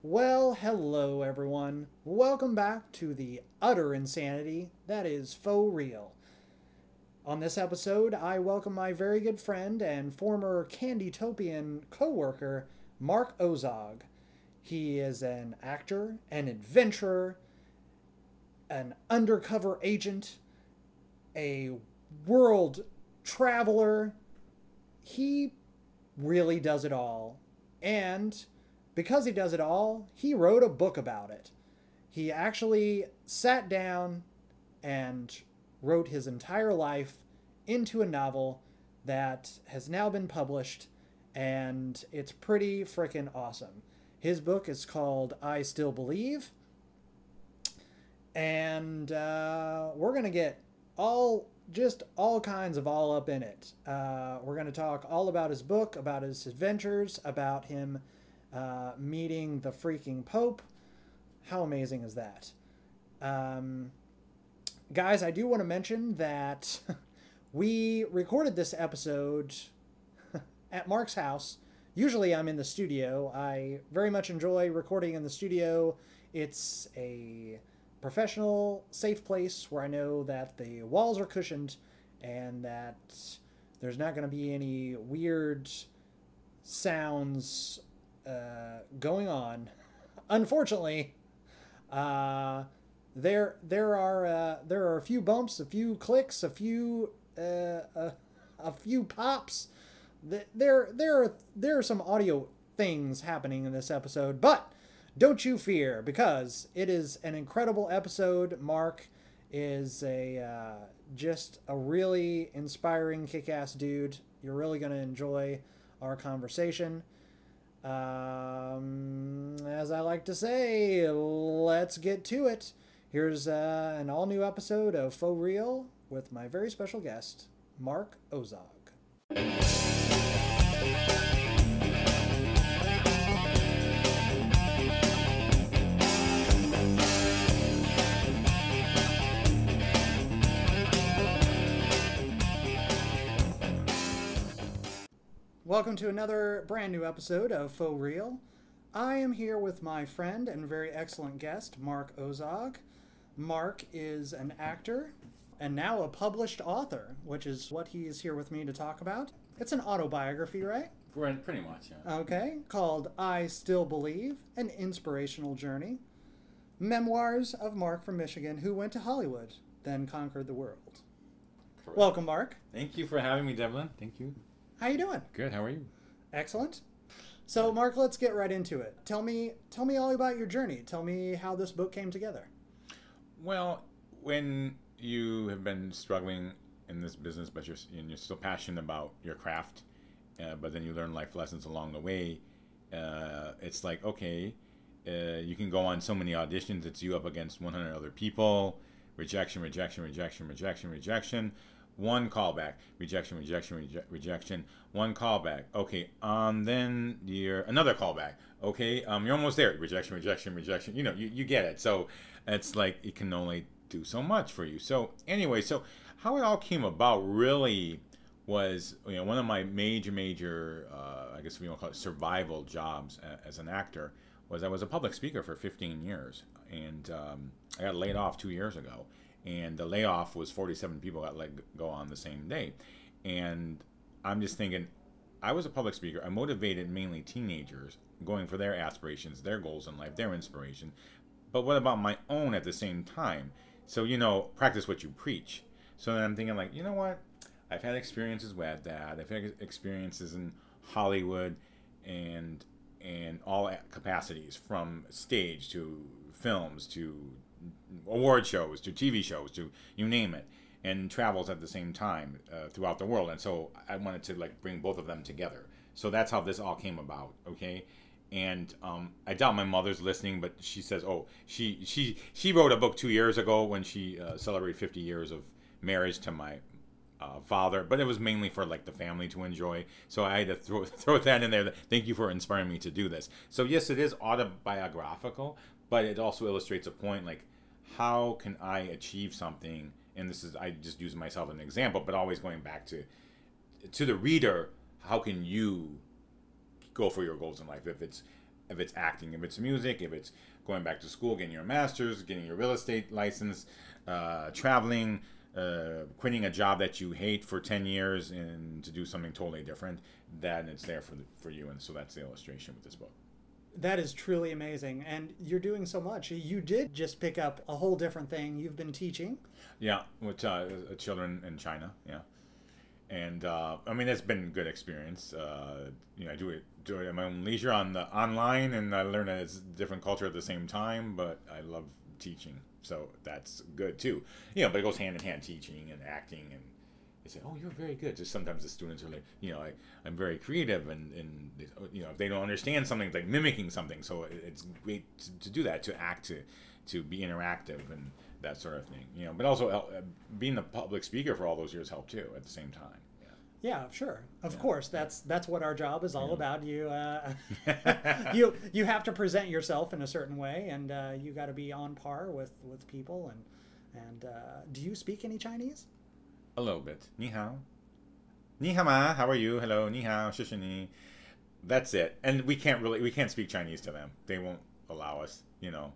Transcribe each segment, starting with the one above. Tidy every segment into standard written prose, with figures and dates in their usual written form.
Well, hello everyone. Welcome back to the utter insanity that is Faux Real. On this episode, I welcome my very good friend and former Candytopian co-worker, Mark Ozog. He is an actor, an adventurer, an undercover agent, a world traveler. He really does it all. And because he does it all, he wrote a book about it. He actually sat down and wrote his entire life into a novel that has now been published, and it's pretty freaking awesome. His book is called I Still Believe, and we're going to get all kinds of all up in it. We're going to talk all about his book, about his adventures, about him meeting the freaking Pope. How amazing is that? Guys, I do want to mention that we recorded this episode at Mark's house. Usually I'm in the studio. I very much enjoy recording in the studio. It's a professional, safe place where I know that the walls are cushioned and that there's not going to be any weird sounds going on. Unfortunately, there are a few bumps, a few clicks, a few pops. There are some audio things happening in this episode, but don't you fear, because it is an incredible episode. Mark is just a really inspiring, kick-ass dude. You're really going to enjoy our conversation. As I like to say, let's get to it. Here's an all-new episode of Faux Real with my very special guest, Mark Ozog. Welcome to another brand new episode of Faux Real. I am here with my friend and very excellent guest, Mark Ozog. Mark is an actor and now a published author, which is what he is here with me to talk about. It's an autobiography, right? Pretty much, yeah. Okay, called I Still Believe, an inspirational journey. Memoirs of Mark from Michigan, who went to Hollywood, then conquered the world. Correct. Welcome, Mark. Thank you for having me, Devlin. Thank you. How you doing? Good. How are you? Excellent. So, Mark, let's get right into it. Tell me all about your journey. Tell me how this book came together. Well, when you have been struggling in this business, but you're still passionate about your craft, but then you learn life lessons along the way, it's like, okay, you can go on so many auditions. It's you up against 100 other people. Rejection. One callback, rejection, one callback. Okay, then you're another callback. Okay, you're almost there. Rejection. You know, you get it. So it's like it can only do so much for you. So anyway, so how it all came about really was, you know, one of my major, I guess if you want to call it survival jobs as an actor was I was a public speaker for 15 years, and I got laid off 2 years ago. And the layoff was 47 people got let go on the same day. And I'm just thinking, I was a public speaker. I motivated mainly teenagers going for their aspirations, their goals in life, their inspiration. But what about my own at the same time? So, you know, practice what you preach. So then I'm thinking, like, you know what? I've had experiences with that. I've had experiences in Hollywood and all capacities, from stage to films to award shows to TV shows to you name it, and travels at the same time throughout the world. And so I wanted to like bring both of them together. So that's how this all came about. Okay. And I doubt my mother's listening, but she says, oh, she wrote a book 2 years ago when she celebrated 50 years of marriage to my father, but it was mainly for like the family to enjoy. So I had to throw that in there. Thank you for inspiring me to do this. So yes, it is autobiographical, but it also illustrates a point, like, how can I achieve something? And this is, I just use myself as an example, but always going back to the reader, how can you go for your goals in life? If it's if it's acting, if it's music, if it's going back to school, getting your master's, getting your real estate license, traveling, quitting a job that you hate for 10 years and to do something totally different, then it's there for you. And so that's the illustration with this book. That is truly amazing. And you're doing so much. You did just pick up a whole different thing. You've been teaching. Yeah, with children in China. Yeah. And I mean, it's been a good experience. You know, I do it at my own leisure online, and I learn that it's a different culture at the same time, but I love teaching. So that's good too. You know, but it goes hand in hand, teaching and acting, and they say, "Oh, you're very good." Just sometimes the students are like, you know, I'm very creative, and you know, if they don't understand something, it's like mimicking something. So it's great to do that, to act, to be interactive and that sort of thing. You know, but also being a public speaker for all those years helped too at the same time. Yeah, sure. Of course, that's what our job is all about. You you have to present yourself in a certain way, and you got to be on par with people. And do you speak any Chinese? A little bit. Ni hao. Ni hao ma. How are you? Hello. Ni hao. Shishi ni. That's it. And we can't speak Chinese to them. They won't allow us. You know.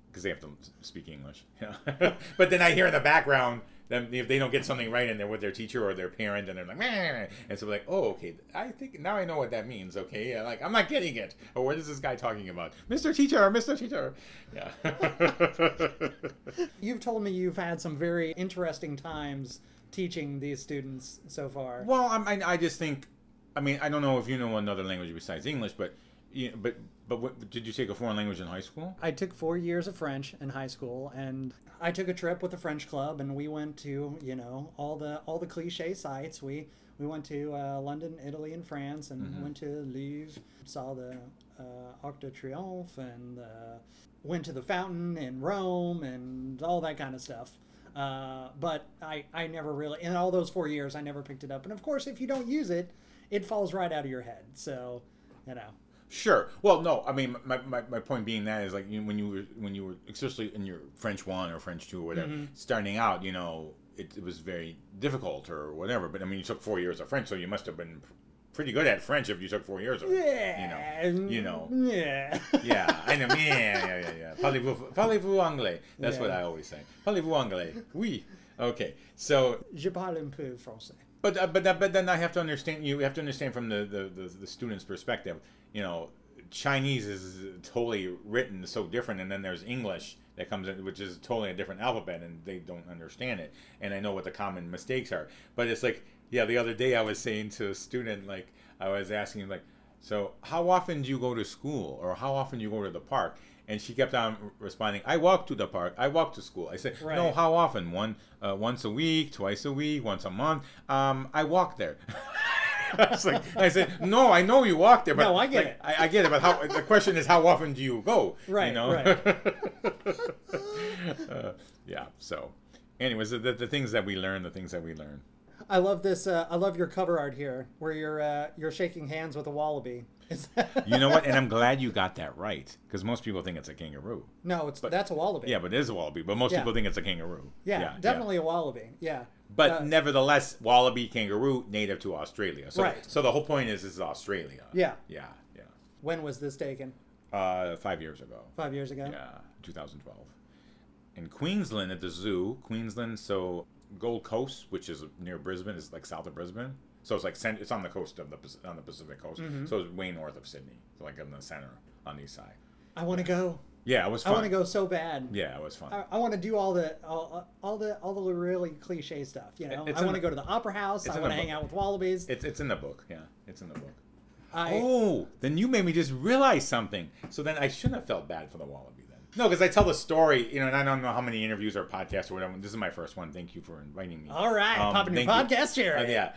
Because they have to speak English. But then I hear in the background, then if they don't get something right and they're with their teacher or their parent, and they're like, meh. And so we're like, oh, okay, I think now I know what that means. Okay, like I'm not getting it. Or what is this guy talking about? Mr. Teacher, Mr. Teacher. Yeah. You've told me you've had some very interesting times teaching these students so far. Well, I just think, I mean, I don't know if you know another language besides English, but what, did you take a foreign language in high school? I took 4 years of French in high school, and I took a trip with the French club, and we went to, you know, all the cliche sites. We went to London, Italy, and France, and went to Louvre, saw the Arc de Triomphe, and went to the fountain in Rome, and all that kind of stuff. But I never really, in all those 4 years, I never picked it up. And of course, if you don't use it, it falls right out of your head. So, you know. Sure. Well, no. I mean, my point being that is like when you were especially in your French 1 or French 2 or whatever, starting out, you know, it was very difficult or whatever. But I mean, you took 4 years of French, so you must have been pretty good at French if you took 4 years of it. Yeah. You know. Yeah. Yeah. I know. Yeah. Parlez-vous anglais? That's what I always say. Parlez-vous anglais? Oui. Okay. So. Je parle un peu français. But then I have to understand. You have to understand from the student's perspective. You know, Chinese is totally written so different, and then there's English that comes in, which is totally a different alphabet, and they don't understand it. And I know what the common mistakes are. But it's like, yeah, the other day I was saying to a student, like, I was asking him, like, so how often do you go to school, or how often do you go to the park? And she kept on responding, I walk to the park, I walk to school. I said, no, how often? Once a week, twice a week, once a month. I walk there. I said, no, I know you walk there, but no, I get it. I get it, but the question is, how often do you go? Right, you know? Right. Yeah. So, anyways, the things that we learn, I love this. I love your cover art here, where you're shaking hands with a wallaby. You know what? And I'm glad you got that right, because most people think it's a kangaroo. No, that's a wallaby. Yeah, but it is a wallaby. But most people think it's a kangaroo. Yeah, definitely a wallaby. Yeah. But nevertheless, wallaby, kangaroo, native to Australia. So, right. So the whole point is, this is Australia. Yeah. Yeah. When was this taken? 5 years ago. 5 years ago? Yeah, 2012. In Queensland, at the zoo. Queensland, so Gold Coast, which is near Brisbane, is like south of Brisbane. So it's like it's on the coast of on the Pacific coast. So it's way north of Sydney, so like in the center on the east side. I want to go. Yeah, it was fun. I want to go so bad. Yeah, it was fun. I want to do all the really cliche stuff. You know, I want to go to the opera house. I want to hang out with wallabies. It's in the book. Yeah, it's in the book. Then you made me just realize something. So then I shouldn't have felt bad for the wallaby then. No, because I tell the story, you know, and I don't know how many interviews or podcasts or whatever. This is my first one. Thank you for inviting me. All right, popping your podcast chair. Yeah.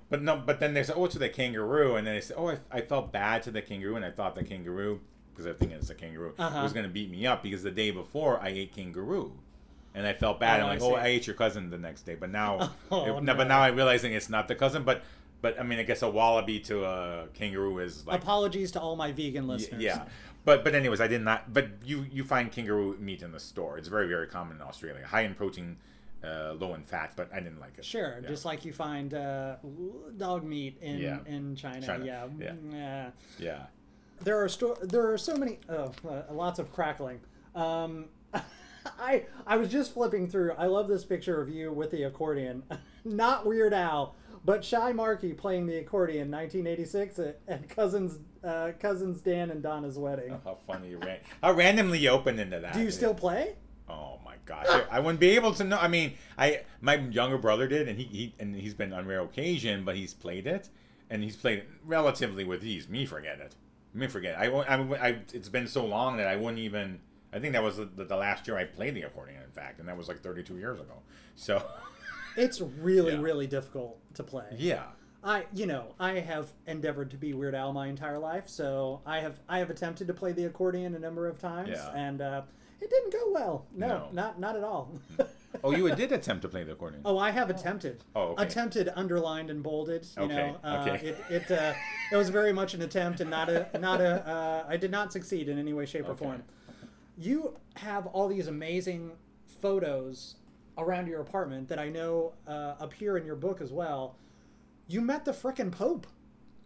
But then they said, oh, to the kangaroo, and then they said, oh, I felt bad to the kangaroo, and I thought the kangaroo, because I think it's a kangaroo, was going to beat me up because the day before I ate kangaroo. And I felt bad. I'm like, I ate your cousin the next day. But now, but now I'm realizing it's not the cousin. But I mean, I guess a wallaby to a kangaroo is like. Apologies to all my vegan listeners. Yeah. But anyways, I did not. But you find kangaroo meat in the store. It's very, very common in Australia. High in protein, low in fat. But I didn't like it. Sure, just like you find dog meat in China. Yeah. there are so many lots of crackling. I was just flipping through. I love this picture of you with the accordion. Not Weird Al, but Shy Markey playing the accordion, 1986 at cousins Dan and Donna's wedding. Oh, how funny you ran! How randomly you opened into that. Do you still play? Oh my gosh, I wouldn't be able to know. I mean, my younger brother did, and he's been on rare occasion, but he's played it, and he's played it relatively with ease. Me forget it. It's been so long that I wouldn't even. I think that was the last year I played the accordion, in fact, and that was like 32 years ago. So it's really difficult to play. Yeah. I have endeavored to be Weird Al my entire life, so I have attempted to play the accordion a number of times, and it didn't go well. No. Not at all. Oh, you did attempt to play the accordion. Oh, I have attempted. Oh, okay. Attempted, underlined, and bolded. Okay. It was very much an attempt, and I did not succeed in any way, shape, or form. You have all these amazing photos around your apartment that I know appear in your book as well. You met the frickin' Pope.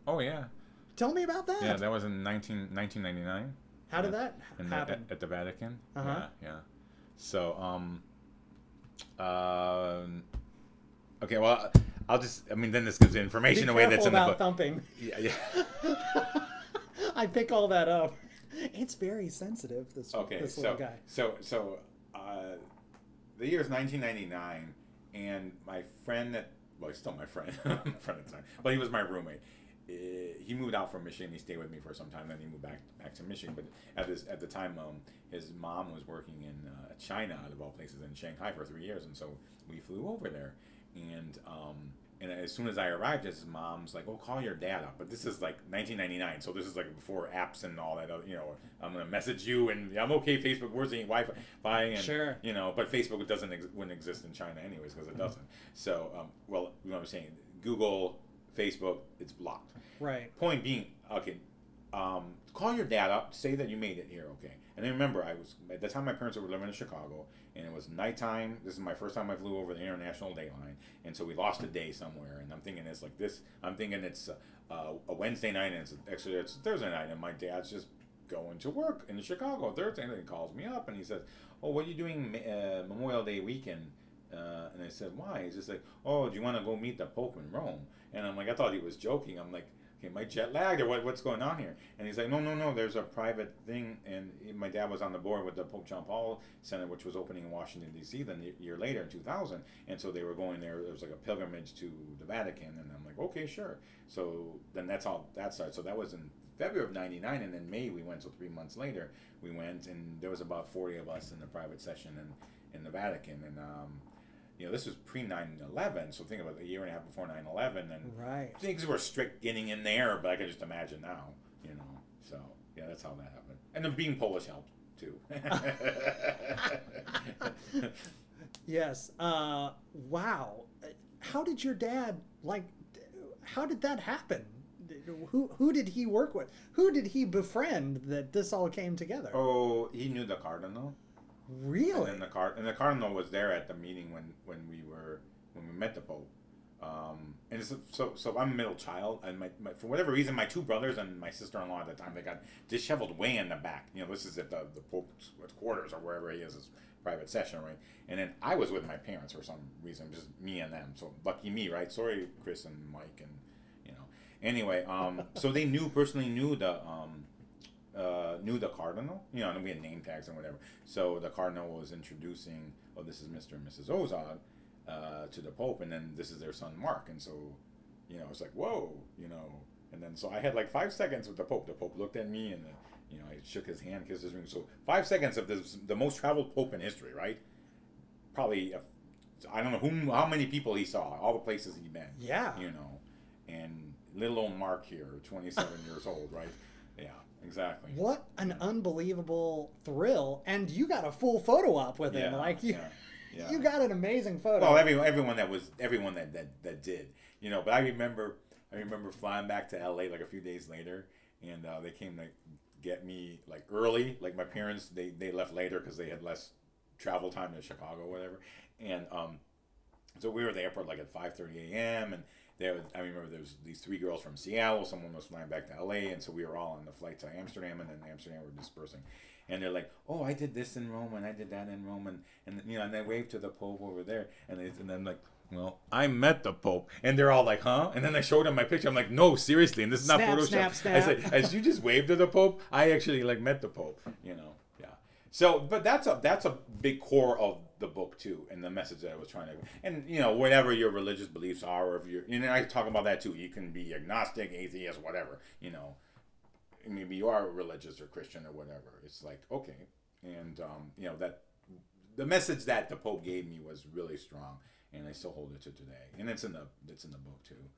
Oh, yeah. Tell me about that. Yeah, that was in 1999. How did that happen? At the Vatican. Uh-huh. Yeah. So, okay, well, then this gives information away that's in the book. Thumping. Yeah. I pick all that up. It's very sensitive, this little guy. So, the year is 1999, and my friend he's still my friend, friend at the time, but he was my roommate. He moved out from Michigan. He stayed with me for some time, then he moved back to Michigan. But at the time, his mom was working in China, out of all places, in Shanghai for 3 years, and so we flew over there. And as soon as I arrived, his mom's like, "Oh, call your dad up." But this is like 1999, so this is like before apps and all that. I'm gonna message you, and I'm okay. Facebook, where's the Wi-Fi? And, sure. But Facebook wouldn't exist in China anyways because it doesn't. So, well, you know what I'm saying? Google, Facebook, it's blocked. Right. Point being, okay, call your dad up, say that you made it here, okay? And then remember, at the time my parents were living in Chicago, and it was nighttime. This is my first time I flew over the international date line, and so we lost a day somewhere. And I'm thinking it's like this. I'm thinking it's a Wednesday night, and it's Thursday night, and my dad's just going to work in Chicago Thursday. And he calls me up, and he says, "Oh, what are you doing Memorial Day weekend?" And I said, "Why?" He's just like, "Oh, do you want to go meet the Pope in Rome?" And I'm like, I thought he was joking. I'm like, okay, am I jet lagged or what's going on here? And he's like, no, there's a private thing. And my dad was on the board with the Pope John Paul Center, which was opening in Washington, D.C. then a year later in 2000. And so they were going there. There was like a pilgrimage to the Vatican. And I'm like, okay, sure. So then that's how that started. So that was in February of 99. And then May we went. So 3 months later we went. And there was about 40 of us in the private session in the Vatican. And, this was pre 9/11, so think about a year and a half before 9/11, and right. Things were strict getting in there, but I can just imagine now, So yeah, that's how that happened, and then being Polish helped too. Yes. Wow. How did your dad How did that happen? Who did he work with? Who did he befriend that this all came together? Oh, he knew the cardinal. Really? And the cardinal was there at the meeting when we met the Pope. And so I'm a middle child, and my for whatever reason, my two brothers and my sister-in-law at the time, they got disheveled way in the back. This is at the Pope's quarters or wherever he is, his private session, right? And then I was with my parents for some reason, just me and them. So lucky me, right? Sorry, Chris and Mike, and Anyway, so they personally knew the cardinal, and we had name tags and whatever. So the cardinal was introducing, oh, this is Mr. and Mrs. Ozog, to the Pope, and then this is their son Mark, and so, it's like, whoa, and then so I had like 5 seconds with the Pope. The Pope looked at me, and I shook his hand, kissed his ring. So 5 seconds of the most traveled Pope in history, right? Probably, I don't know how many people he saw, all the places he'd been. Yeah. And little old Mark here, 27 years old, right? Yeah. Exactly. What an unbelievable thrill! And you got a full photo op with him, you got an amazing photo. Well, everyone that did, But I remember flying back to LA like a few days later, and they came to get me like early. Like my parents, they left later because they had less travel time to Chicago or whatever, and so we were at the airport like at 5:30 a.m. and I remember there was these 3 girls from Seattle. Someone was flying back to LA, and so we were all on the flight to Amsterdam, and then Amsterdam were dispersing. And they're like, "Oh, I did this in Rome, and I did that in Rome," and and they waved to the Pope over there, and then like, "Well, I met the Pope," and they're all like, "Huh?" And then I showed them my picture. I'm like, "No, seriously," and this is not Photoshop. Snap, snap. I said, "As you just waved to the Pope, I actually like met the Pope," Yeah. So, but that's a big core of the book too, and the message that I was trying to, and whatever your religious beliefs are, or if you're, I talk about that too. You can be agnostic, atheist, whatever. Maybe you are religious or Christian or whatever. It's like, okay, and that the message that the Pope gave me was really strong, and I still hold it to today, and it's in the book too.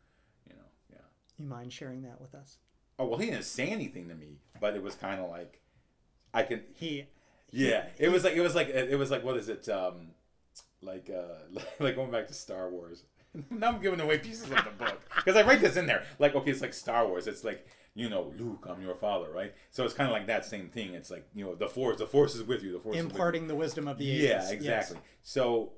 Yeah. You mind sharing that with us? Oh well, he didn't say anything to me, but it was kind of like I could it was like what is it like going back to Star Wars. Now I'm giving away pieces of the book because I write this in there. Like, okay, it's like Star Wars. It's like, Luke, I'm your father, right? So it's kind of like that same thing. It's like, the force is with you. The force imparting is with you. the wisdom of the ages. Yeah, exactly. Yes. So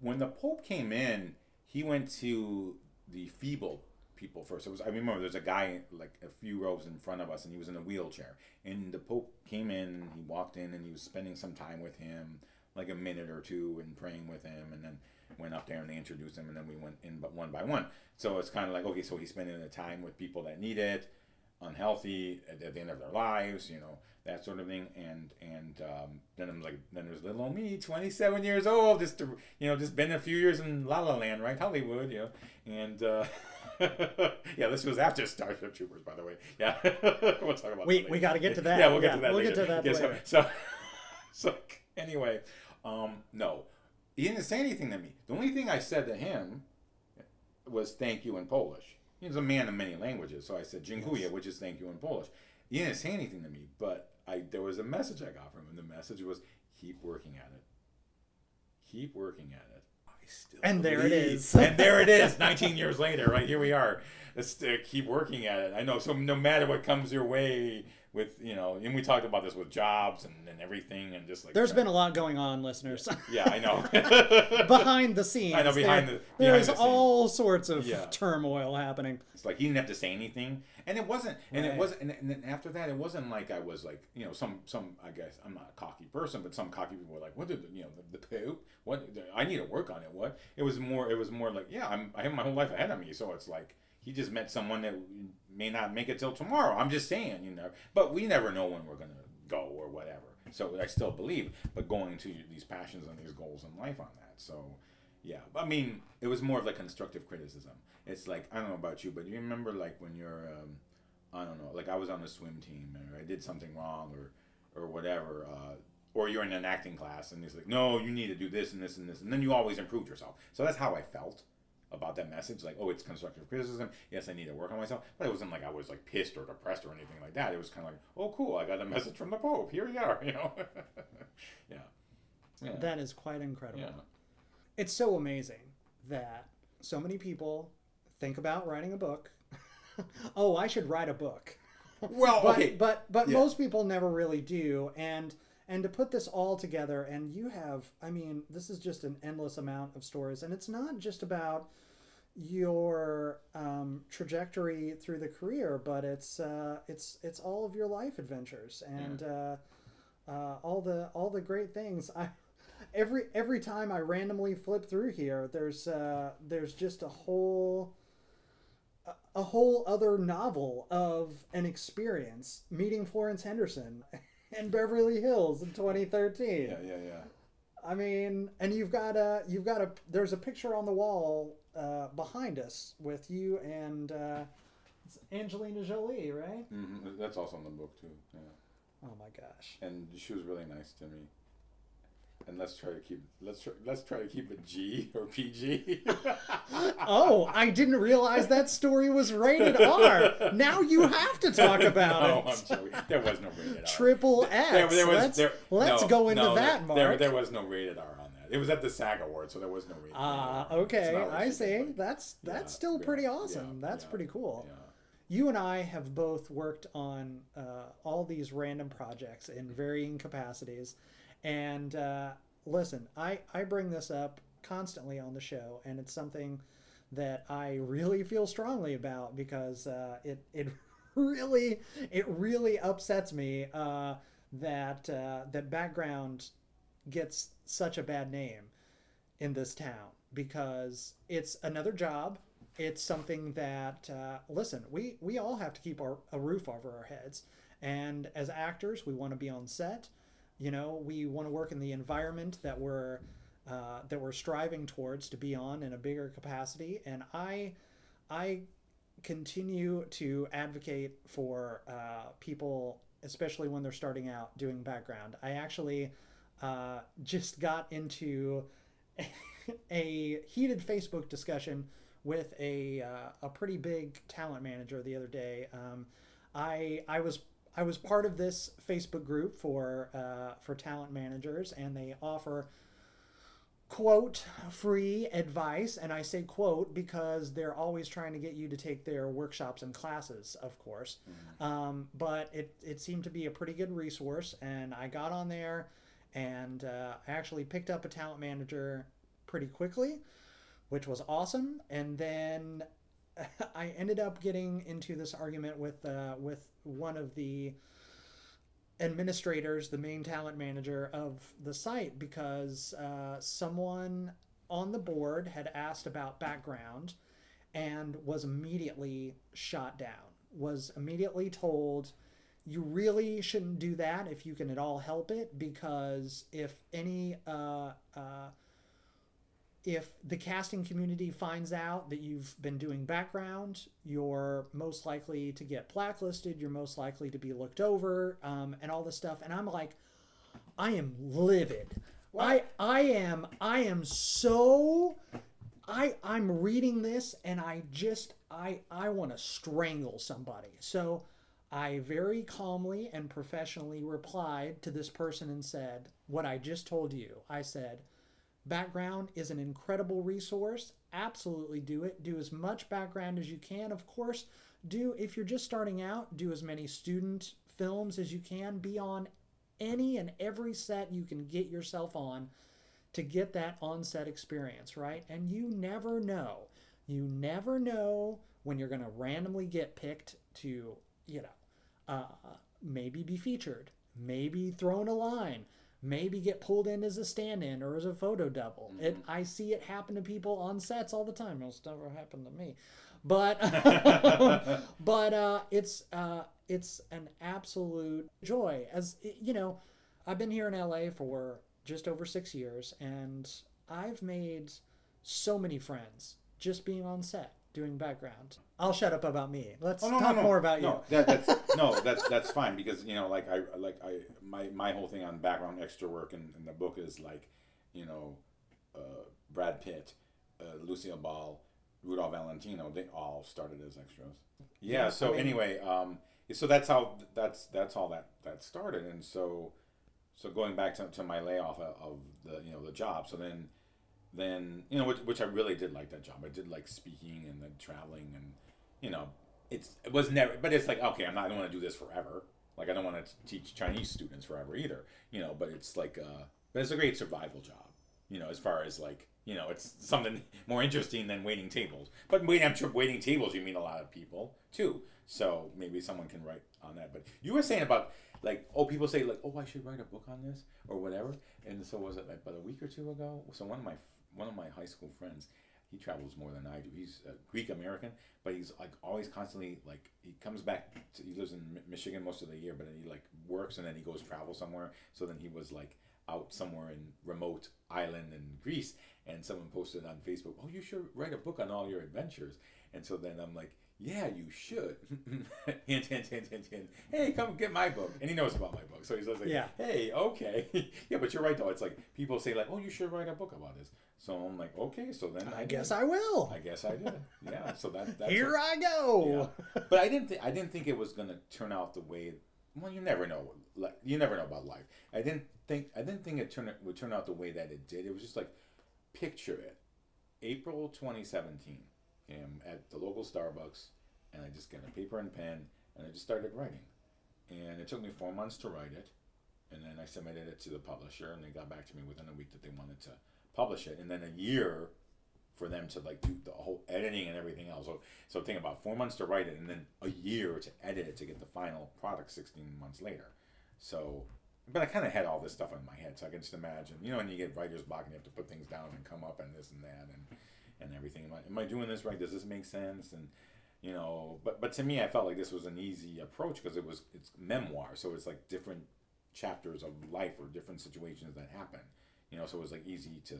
when the Pope came in, he went to the feeble people first. I remember there's a guy like a few rows in front of us, and he was in a wheelchair. And the Pope came in, he walked in, and he was spending some time with him, like a minute or two, and praying with him, and then went up there and they introduced him, and then we went in but one by one. So it's kind of like, okay, so he's spending the time with people that need it, unhealthy, at the end of their lives, that sort of thing. And then I'm like, then there's little old me, 27 years old, just been a few years in La La Land, right? Hollywood, and yeah, this was after Starship Troopers, by the way. Yeah, we'll talk about that later. We got to get to that. Yeah, we'll get to that we'll later. Get to that later. So anyway, no, he didn't say anything to me. The only thing I said to him was thank you in Polish. He's a man of many languages, so I said dziękuję, yes, which is thank you in Polish. He didn't say anything to me, but there was a message I got from him. The message was, keep working at it. Keep working at it. And there it is. And there it is, 19 years later, right? Here we are. Let's keep working at it. I know, so no matter what comes your way with, and we talked about this with jobs and everything, and just like... There's been a lot going on, listeners. Yeah, I know. Behind the scenes. I know, there's all sorts of turmoil happening. It's like he didn't have to say anything. And it wasn't, and right. it wasn't, and then after that, it wasn't like I was like, some, I guess, I'm not a cocky person, but some cocky people were like, what did, the Pope, what, I need to work on it, what? It was more like, yeah, I have my whole life ahead of me, so it's like, he just met someone that may not make it till tomorrow. I'm just saying, but we never know when we're going to go or whatever. So I still believe, but going to these passions and these goals in life on that. So, yeah. I mean, it was more of like constructive criticism. It's like, I don't know about you, but you remember like when you're, I don't know, like I was on a swim team or I did something wrong or whatever, or you're in an acting class and it's like, no, you need to do this and this and this. And then you always improved yourself. So that's how I felt about that message. Like, oh, it's constructive criticism. Yes, I need to work on myself. But it wasn't like I was like pissed or depressed or anything like that. It was kind of like, oh, cool, I got a message from the Pope. Here we are, Yeah. That is quite incredible. Yeah. It's so amazing that so many people think about writing a book. Oh, I should write a book. Well, okay. But yeah, most people never really do. And to put this all together, and you have, I mean, this is just an endless amount of stories. And it's not just about your trajectory through the career, but it's all of your life adventures and all the great things. Every time I randomly flip through here, there's just a whole other novel of an experience, meeting Florence Henderson in Beverly Hills in 2013. Yeah. I mean, and you've got there's a picture on the wall behind us with you and it's Angelina Jolie, right? Mm-hmm. That's also in the book too. Yeah. Oh my gosh. And she was really nice to me. And let's try to keep it G or PG. Oh, I didn't realize that story was rated R. Now you have to talk about it. No, I'm joking. There was no rated R. Triple X. Let's go into that, Mark. There was no rated R on that. It was at the SAG Awards, so there was no rated R. Okay, I see. That's still pretty awesome. That's pretty cool. Yeah. You and I have both worked on all these random projects in varying capacities. And listen, I bring this up constantly on the show, and it's something that I really feel strongly about, because it really upsets me that background gets such a bad name in this town, because it's another job. It's something that, listen, we all have to keep a roof over our heads. And as actors, we want to be on set. You know, we want to work in the environment that we're striving towards to be on in a bigger capacity. And I continue to advocate for people, especially when they're starting out doing background. I actually just got into a heated Facebook discussion with a pretty big talent manager the other day. I was part of this Facebook group for talent managers, and they offer quote free advice, and I say quote because they're always trying to get you to take their workshops and classes, of course. But it seemed to be a pretty good resource, and I got on there, and I actually picked up a talent manager pretty quickly, which was awesome. And then I ended up getting into this argument with one of the administrators, the main talent manager of the site, because someone on the board had asked about background and was immediately shot down, was immediately told, you really shouldn't do that if you can at all help it, because if the casting community finds out that you've been doing background, you're most likely to get blacklisted, you're most likely to be looked over, and all this stuff. And I'm like, I am livid. What? I'm reading this, and I want to strangle somebody. So I very calmly and professionally replied to this person and said what I just told you. I said, background is an incredible resource. Absolutely do it. Do as much background as you can. Of course, if you're just starting out, do as many student films as you can. Be on any and every set you can get yourself on to get that on-set experience, right? And you never know. You never know when you're going to randomly get picked to, maybe be featured, maybe thrown a line, maybe get pulled in as a stand-in or as a photo double. I see it happen to people on sets all the time. It's never happened to me, but it's an absolute joy. As you know, I've been here in LA for just over 6 years, and I've made so many friends just being on set doing background. I'll shut up about me. Let's talk more about you. That's fine, because my whole thing on background extra work in the book is Brad Pitt, Lucille Ball, Rudolph Valentino. They all started as extras. Yeah. So anyway, so that's how that started, and so going back to my layoff of the job. So then which I really did like that job. I did like speaking and then traveling, and it was never, but it's like, okay, I don't want to do this forever. Like, I don't want to teach Chinese students forever either, but it's like but it's a great survival job, as far as it's something more interesting than waiting tables. But I'm sure waiting tables, you meet a lot of people too, so maybe someone can write on that. But you were saying about people say I should write a book on this or whatever, and so was it about a week or two ago? So one of my high school friends, he travels more than I do. He's Greek American, but he's always constantly he comes back he lives in Michigan most of the year, but then he works and then he goes travel somewhere. So then he was out somewhere in remote island in Greece, and someone posted on Facebook, "Oh, you should write a book on all your adventures." And so then I'm like, "Yeah, you should." Hint, hint, hint, hint, hint. Hey, come get my book. And he knows about my book. So he's like, yeah. Hey, okay. Yeah, but you're right, though. It's people say, oh, you should write a book about this. So I'm like, okay, so then I guess I will. I guess I did. Yeah, so that's Here I go. Yeah. But I didn't think it was going to turn out the way, well, you never know. You never know about life. I didn't think it would turn out the way that it did. It was just picture it. April 2017. I'm at the local Starbucks, and I just got a paper and pen, and I just started writing. And it took me 4 months to write it, and then I submitted it to the publisher, and they got back to me within a week that they wanted to publish it. And then a year for them to like do the whole editing and everything else. So think about 4 months to write it and then a year to edit it to get the final product 16 months later. So, but I kind of had all this stuff in my head, so I can just imagine, you know, when you get writer's block and you have to put things down and come up and this and that and everything. Am I doing this right? Does this make sense? And you know, but to me, I felt like this was an easy approach because it's memoir, so it's like different chapters of life or different situations that happen. You know, so it was like easy to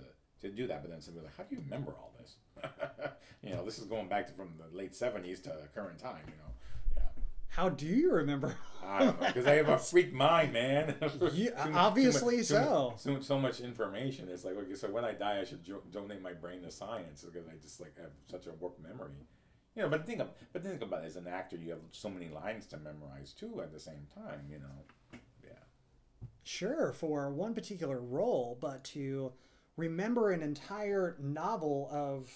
do that. But then somebody was like, how do you remember all this? You know, this is going back from the late 70s to current time. You know, yeah. How do you remember? I don't know, because I have a freak mind, man. Obviously so. So much information. It's like, okay, so when I die, I should donate my brain to science because I just like have such a warped memory. You know, but think about it. As an actor, you have so many lines to memorize too at the same time. You know, yeah. Sure, for one particular role, but to remember an entire novel of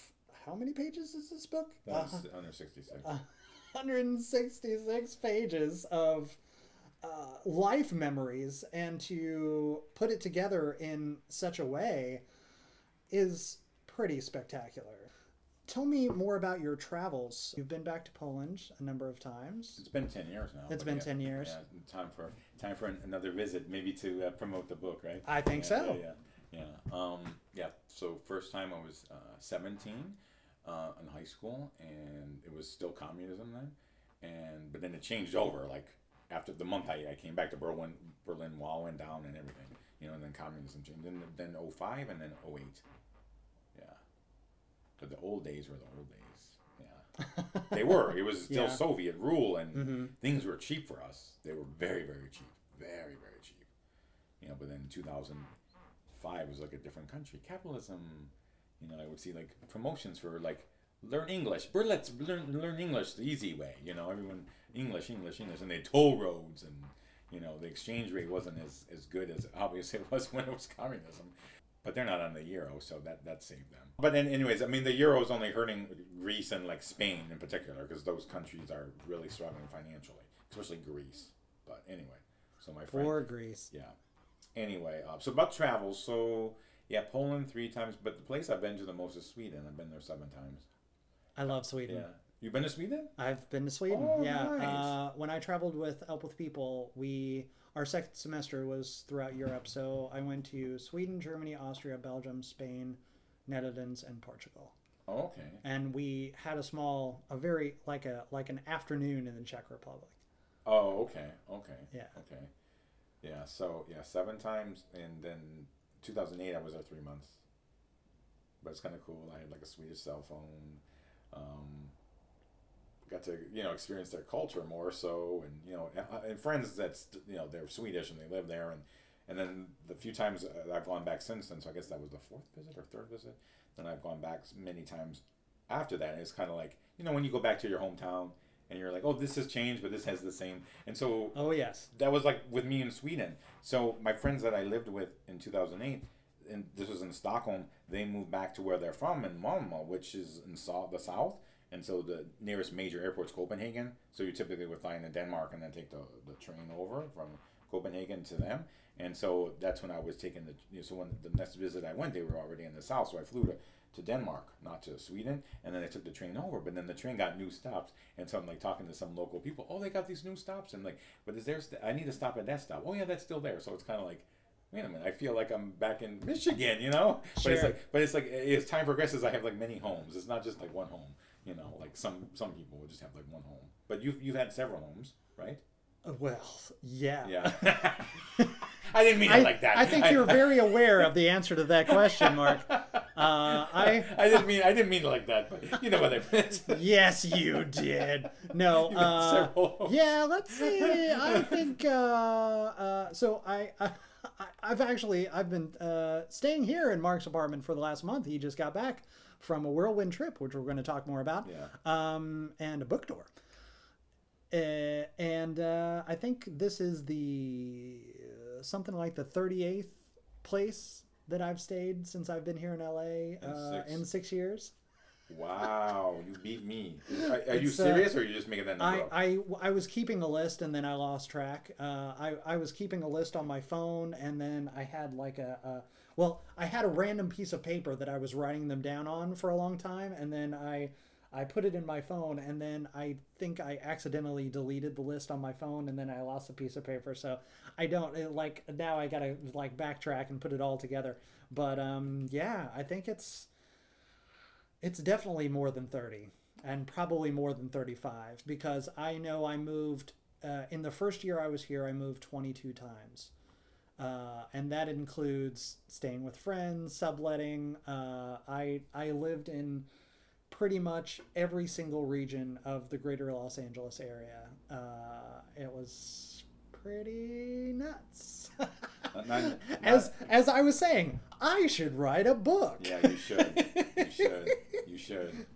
how many pages is this book? Under 66. 166 pages of life memories, and to put it together in such a way is pretty spectacular. Tell me more about your travels. You've been back to Poland a number of times. It's been 10 years now. It's been 10 years. Yeah, time for another visit, maybe to promote the book, right? I think so. Yeah. So first time I was 17 in high school, and it was still communism then, but then it changed over. Like after the month I came back to Berlin wall went down and everything, you know, and then communism changed. Then 05 and then 08. Yeah. But the old days were the old days. Yeah. They were. It was still Soviet rule, and things were cheap for us. They were very, very cheap. Very, very cheap. You know, but then 2005 was like a different country. Capitalism, you know, I would see like promotions for like learn English. Let's learn English the easy way. You know, everyone English, and they had toll roads, and you know, the exchange rate wasn't as good as obviously it was when it was communism. But they're not on the euro, so that saved them. But anyways, I mean, the euro is only hurting Greece and like Spain in particular, because those countries are really struggling financially, especially Greece. But anyway, so my friend. For Greece. Yeah. Anyway, so about travel. So yeah, Poland 3 times, but the place I've been to the most is Sweden. I've been there 7 times. I love Sweden. Yeah. You've been to Sweden? I've been to Sweden. Oh, yeah. nice. When I traveled with Help with People, our second semester was throughout Europe, so I went to Sweden, Germany, Austria, Belgium, Spain, Netherlands, and Portugal. Oh, okay. And we had a very like an afternoon in the Czech Republic. Oh, okay. Yeah. Okay. Yeah. So 7 times, and then 2008 I was there 3 months. But it's kind of cool. I had like a Swedish cell phone. Got to experience their culture more so, and friends that's they're Swedish and they live there, and then the few times I've gone back since then, so I guess that was the 4th visit or 3rd visit. Then I've gone back many times after that. And it's kind of like when you go back to your hometown and you're like, oh, this has changed, but this has the same. And so oh yes, that was like with me in Sweden. So my friends that I lived with in 2008, and this was in Stockholm, they moved back to where they're from in Malmö, which is in the south. And so the nearest major airport's Copenhagen. So you typically would fly into Denmark and then take the train over from Copenhagen to them. And so that's when I was taking so when the next visit I went, they were already in the south. So I flew to Denmark, not to Sweden. And then I took the train over. But then the train got new stops. And so I'm like talking to some local people. Oh, they got these new stops. And like, but is there, I need to stop at that stop. Oh yeah, that's still there. So it's kind of like, wait a minute, I feel like I'm back in Michigan, Sure. But it's like as time progresses, I have like many homes. It's not just like one home. Like some people would just have like one home. But you've had several homes, right? Well, yeah. Yeah. I didn't mean it like that. I think you're very aware of the answer to that question, Mark. I didn't mean it like that, but you know what I meant. Yes, you did. No. Yeah. Let's see. I think. So I've been staying here in Mark's apartment for the last month. He just got back from a whirlwind trip, which we're going to talk more about, and a book tour. And I think this is something like the 38th place that I've stayed since I've been here in LA in 6 years. Wow, you beat me. Are you It's, serious, or are you just making that number up? I was keeping a list and then I lost track. I was keeping a list on my phone and then I had like well, I had a random piece of paper that I was writing them down on for a long time, and then I put it in my phone, and then I think I accidentally deleted the list on my phone, and then I lost the piece of paper. So I don't like now. I gotta like backtrack and put it all together. But yeah, I think it's definitely more than 30, and probably more than 35, because I know I moved in the first year I was here. I moved 22 times. And that includes staying with friends, subletting. I lived in pretty much every single region of the greater Los Angeles area. It was pretty nuts. As I was saying, I should write a book. Yeah, you should. You should. You should.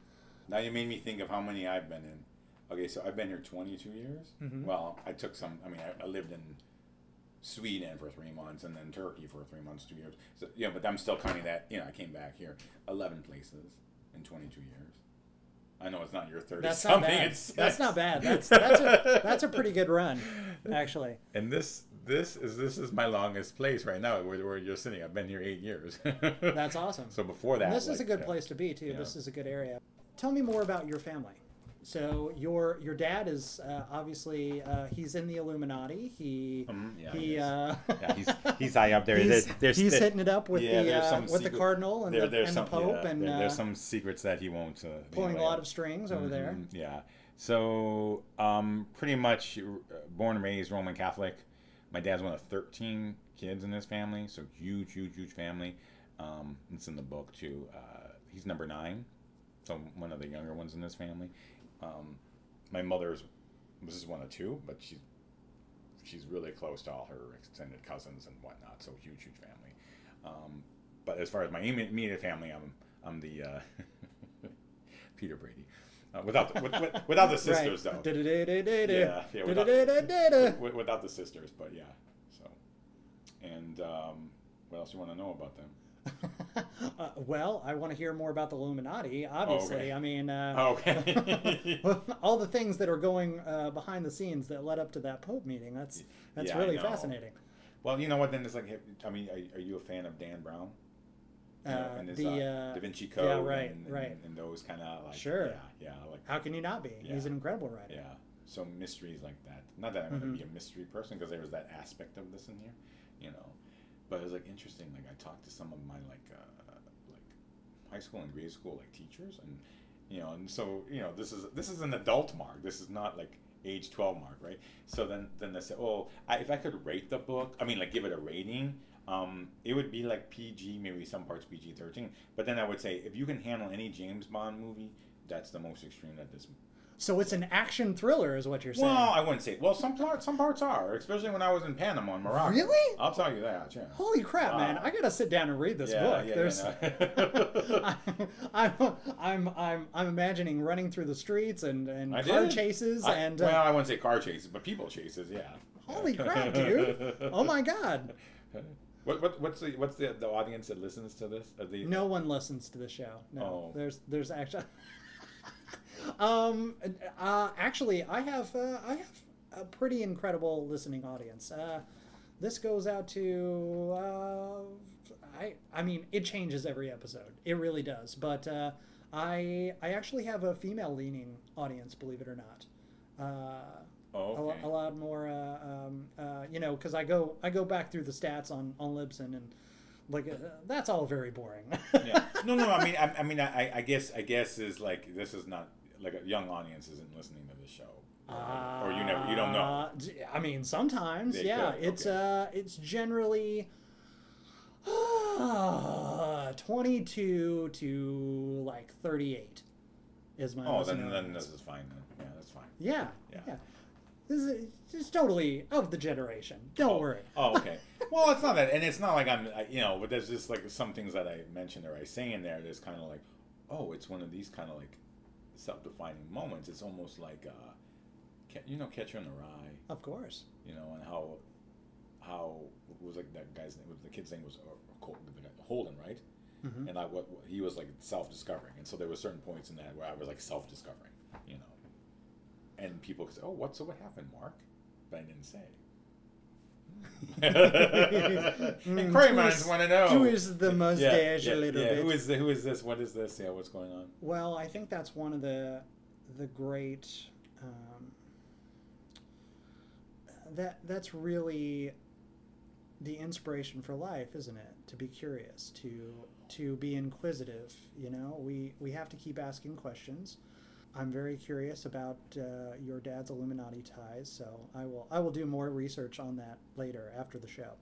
Now you made me think of how many I've been in. Okay, so I've been here 22 years. Mm-hmm. Well, I took some. I mean, I lived in Sweden for 3 months, and then Turkey for 3 months, 2 years. So yeah, but I'm still counting that. You know, I came back here 11 places in 22 years. I know it's not your 30 That's something. not bad. It's That's not bad. That's a pretty good run, actually. And this is my longest place right now where you're sitting. I've been here 8 years. That's awesome. So before that, And this is like, a good yeah. place to be too. Yeah. This is a good area. Tell me more about your family. So your dad is obviously he's in the Illuminati. Yeah, he's high up there. He's hitting it up with there's the cardinal and the pope, and there's some secrets that he won't pulling a lot of strings over there. Yeah. So pretty much born and raised Roman Catholic. My dad's one of 13 kids in his family, so huge family. It's in the book too. He's number 9, so one of the younger ones in his family. My mother's this is one of 2, but she's really close to all her extended cousins and whatnot. So huge family. But as far as my immediate family, I'm the Peter Brady. Without the sisters though. Without the sisters, but yeah. So, and what else you want to know about them? Well, I want to hear more about the Illuminati. Obviously, okay. I mean, okay. all the things that are going behind the scenes that led up to that Pope meeting. That's really fascinating. Well, you know what? Then it's like, I mean, are you a fan of Dan Brown? You know, and his Da Vinci Code, yeah, right. And those kind of like, sure, yeah, like how can you not be? Yeah. He's an incredible writer. Yeah, so mysteries like that. Not that I'm going to be a mystery person, because there was that aspect of this in here, you know. But it was like interesting. Like I talked to some of my like high school and grade school like teachers, and you know, and so you know, this is an adult Mark. This is not like age 12 Mark, right? So then they said, oh, if I could rate the book, I mean, like give it a rating. It would be like PG, maybe some parts PG-13. But then I would say, if you can handle any James Bond movie, that's the most extreme that this. So it's an action thriller, is what you're saying? Well, I wouldn't say. Well, some parts are, especially when I was in Panama and Morocco. Really? I'll tell you that. Yeah. Holy crap, man! I gotta sit down and read this book. I'm imagining running through the streets and car chases and. Well, I wouldn't say car chases, but people chases. Yeah. Holy crap, dude! Oh my god. What's the audience that listens to this? No one listens to the show. No, there's actually. Actually, I have a pretty incredible listening audience. This goes out to I mean, it changes every episode. It really does. But I actually have a female leaning audience, believe it or not. Okay. A lot more, you know, because I go back through the stats on Libsyn, and like that's all very boring. Yeah. No. I mean, I guess is like, this is not like a young audience isn't listening to this show, or you don't know. I mean, sometimes, yeah. It's generally 22 to like 38 is my. Oh, then this is fine. Then yeah, that's fine. Yeah. This is just totally of the generation. Don't worry. Oh, okay. Well, it's not that, and it's not like you know, but there's just like some things that I mentioned or I say in there that's kind of like, oh, it's one of these kind of like self-defining moments. It's almost like, you know, Catcher in the Rye. Of course. You know, and how was like that guy's name? The kid's name was Holden, right? And what he was like self-discovering, and so there were certain points in that where I was like self-discovering, you know. And people could say, "Oh, what happened, Mark?" But I didn't say. And Crayons want to know twist the mustache a little bit. Who is this? What is this? Yeah, what's going on? Well, I think that's one of the great that's really the inspiration for life, isn't it? To be curious, to be inquisitive. You know, we have to keep asking questions. I'm very curious about your dad's Illuminati ties, so I will do more research on that later after the show.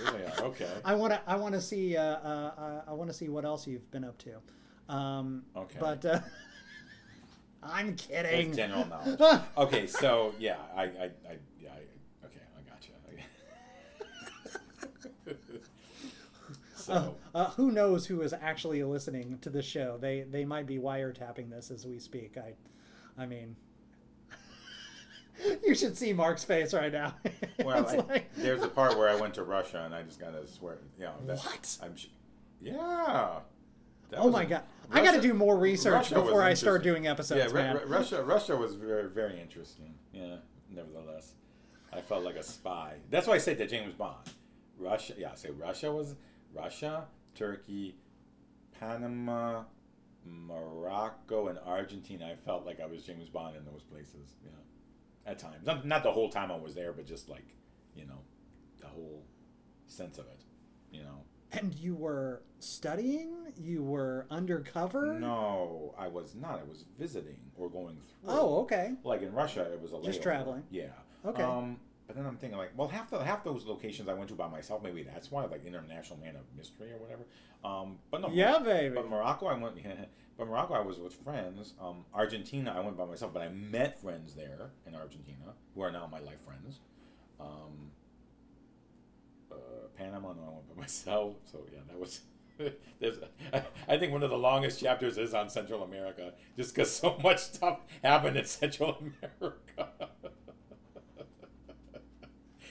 Really? Okay. I want to see what else you've been up to. Okay. But I'm kidding. It's general knowledge. Okay, so yeah, okay, I got you. So. Who knows who is actually listening to this show? They might be wiretapping this as we speak. I mean, you should see Mark's face right now. Well, there's a part where I went to Russia and I just gotta swear, you know. What? Yeah. Oh my God! I got to do more research before I start doing episodes. Yeah, man. Russia was very, very interesting. Yeah, nevertheless, I felt like a spy. That's why I said that James Bond. Russia. Yeah, I say Russia was Russia, Turkey, Panama, Morocco, and Argentina. I felt like I was James Bond in those places. Yeah, at times. Not the whole time I was there, but just like, you know, the whole sense of it. You know. And you were studying? You were undercover? No, I was not. I was visiting or going through. Oh, okay. Like in Russia, it was a layover. Just traveling. Yeah. Okay. But then I'm thinking like, well, half those locations I went to by myself. Maybe that's why, like International Man of Mystery or whatever. But no. Yeah, baby. But Morocco, I went. But Morocco, I was with friends. Argentina, I went by myself, but I met friends there in Argentina who are now my life friends. Panama, no, I went by myself. So yeah, that was. I think one of the longest chapters is on Central America, just because so much stuff happened in Central America.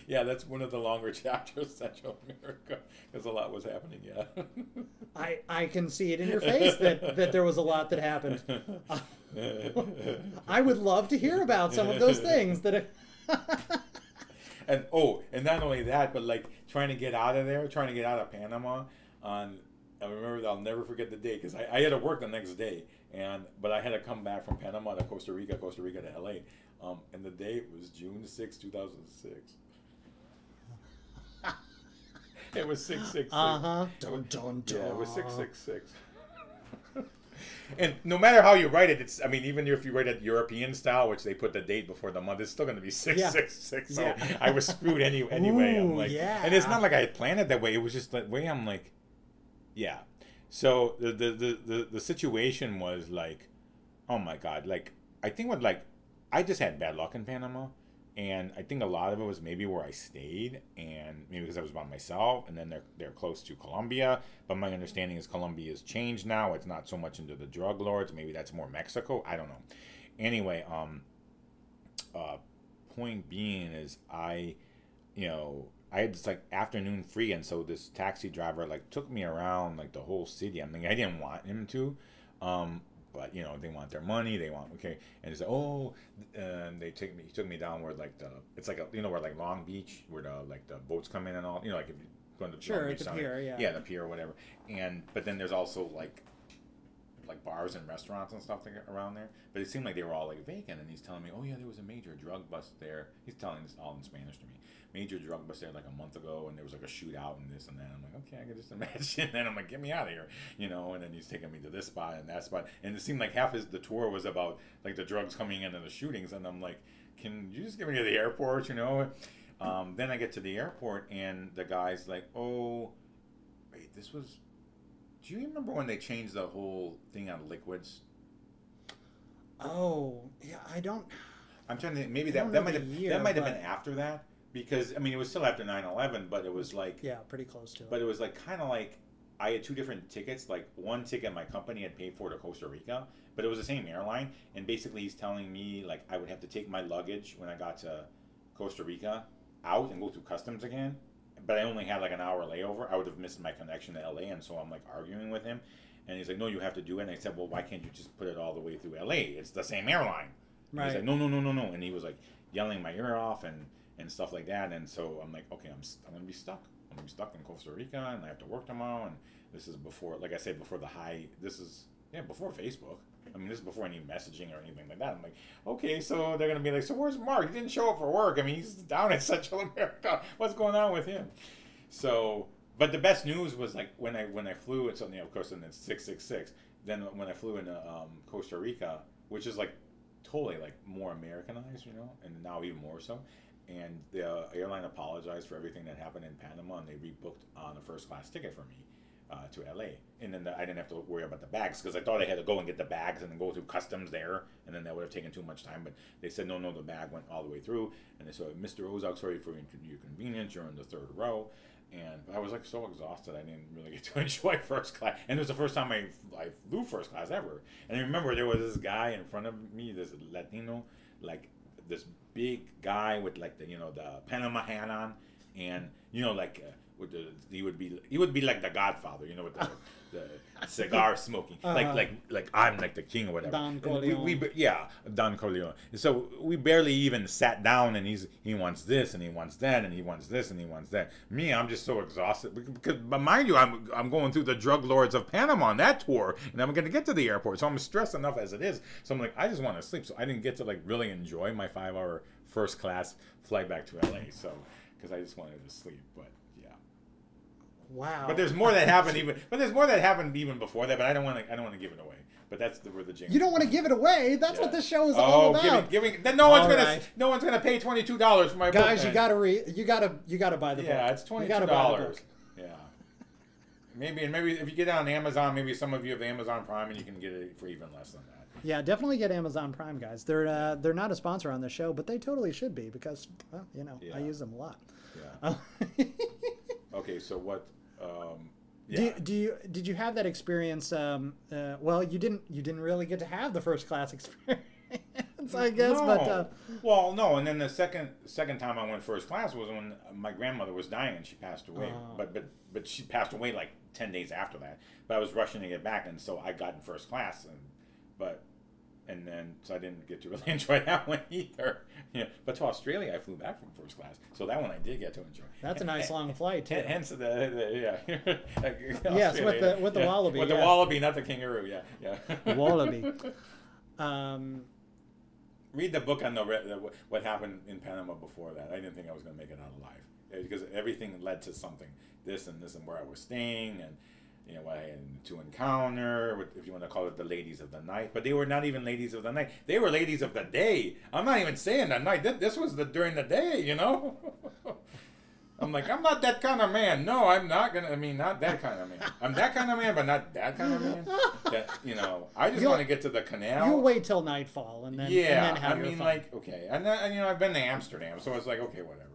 Yeah, that's one of the longer chapters, Central America, because a lot was happening. Yeah. I can see it in your face that there was a lot that happened. I would love to hear about some of those things that. And not only that, but like trying to get out of there, trying to get out of Panama. I remember, I'll never forget the day because I had to work the next day, but I had to come back from Panama to Costa Rica to LA, and the date was June 6, 2006. It was 666. Dun, dun, dun. Yeah, it was 666. And no matter how you write it, it's, I mean, even if you write it European style, which they put the date before the month, it's still going to be 666. So I was screwed anyway. Ooh, I'm like, and it's not like I had planned it that way. It was just the way I'm like, yeah. So the situation was like, oh my God, like I think I just had bad luck in Panama. And I think a lot of it was maybe where I stayed, and maybe because I was by myself, and then they're close to Colombia. But my understanding is Colombia has changed now. It's not so much into the drug lords. Maybe that's more Mexico. I don't know. Anyway, point being is I had this like afternoon free, and so this taxi driver like took me around like the whole city. I mean, I didn't want him to. But you know, they want their money. They want and he said, he took me down where like it's like where like Long Beach, where the boats come in and all. You know, like if you go to sure, Long Beach, the pier, yeah, the pier or whatever. But then there's also like bars and restaurants and stuff around there. But it seemed like they were all like vacant. And he's telling me, oh yeah, there was a major drug bust there. He's telling this all in Spanish to me. Major drug bust there like a month ago, and there was like a shootout and this and that. I'm like, okay, I can just imagine. And I'm like, get me out of here, you know. And then he's taking me to this spot and that spot, and it seemed like half the tour was about like the drugs coming in and the shootings. And I'm like, can you just get me to the airport, you know? Then I get to the airport, and the guy's like, oh, wait, this was. Do you remember when they changed the whole thing on liquids? Oh, yeah, I don't. I'm trying to think. Maybe that might have been after that. Because, I mean, it was still after 9/11, but it was like... Yeah, pretty close to it. But it was like kind of like I had two different tickets. Like one ticket my company had paid for to Costa Rica, but it was the same airline. And basically he's telling me like I would have to take my luggage when I got to Costa Rica out and go through customs again. but I only had like an hour layover. I would have missed my connection to LA, and so I'm like arguing with him, and he's like, "No, you have to do it." And I said, "Well, why can't you just put it all the way through LA? It's the same airline." And Right. he's like, "No, no, no, no, no," and he was like yelling my ear off and stuff like that. And so I'm like, "Okay, I'm gonna be stuck. I'm gonna be stuck in Costa Rica, and I have to work tomorrow." And this is before, like I said, before the high. This is before Facebook. I mean, this is before any messaging or anything like that. I'm like, okay, so they're gonna be like, so where's Mark? He didn't show up for work. I mean, he's down in Central America. What's going on with him? So, but the best news was like when I flew. It's of course, and it's 666. Then when I flew into Costa Rica, which is like totally like more Americanized, and now even more so. And the airline apologized for everything that happened in Panama, and they rebooked on a first class ticket for me. To LA, and then I didn't have to worry about the bags because I thought I had to go and get the bags and then go through customs there, and then that would have taken too much time. But they said no, the bag went all the way through, and they said, "Mr. Ozog, sorry for your inconvenience. You're in the third row." And I was like so exhausted, I didn't really get to enjoy first class. And it was the first time I flew first class ever. And I remember there was this guy in front of me, this Latino, like this big guy with like the Panama hat on, and with he would be like the Godfather, with the cigar smoking, like I'm like the king or whatever. Don Corleone. Don Corleone. So we barely even sat down, and he wants this and he wants that and he wants this and he wants that. Me, I'm just so exhausted because, but mind you, I'm going through the drug lords of Panama on that tour, and I'm gonna get to the airport, so I'm stressed enough as it is. So I'm like, I just want to sleep. So I didn't get to like really enjoy my 5-hour first class flight back to LA. So because I just wanted to sleep, but. Wow. But there's more that happened even before that. But I don't want to give it away. But that's where the jingle. You don't want to give it away. That's what this show is all about. Then no one's gonna pay $22 for my book. Guys, you gotta buy the book. Yeah, it's $22. Yeah. Maybe if you get it on Amazon, maybe some of you have Amazon Prime and you can get it for even less than that. Yeah, definitely get Amazon Prime, guys. They're not a sponsor on the show, but they totally should be because I use them a lot. Yeah. Okay, so what? Yeah. Did you have that experience? Well, you didn't really get to have the first class experience, I guess. No. But no. And then the second time I went first class was when my grandmother was dying and she passed away. But she passed away like 10 days after that. But I was rushing to get back, and so I got in first class, and then so I didn't get to really enjoy that one either. Yeah, but to Australia I flew back from first class, so that one I did get to enjoy. That's a nice long flight too. Hence the yes, with the wallaby. With the wallaby, not the kangaroo. Yeah. Wallaby. Read the book on what happened in Panama before that. I didn't think I was going to make it out alive because everything led to something. This and where I was staying and. What I had to encounter, if you want to call it the ladies of the night. But they were not even ladies of the night. They were ladies of the day. I'm not even saying the night. This was during the day, I'm like, I'm not that kind of man. No, I'm not going to, not that kind of man. I'm that kind of man, but not that kind of man. I just want to get to the canal. You'll wait till nightfall and then have your fun. Okay. And I've been to Amsterdam, so it's like, okay, whatever.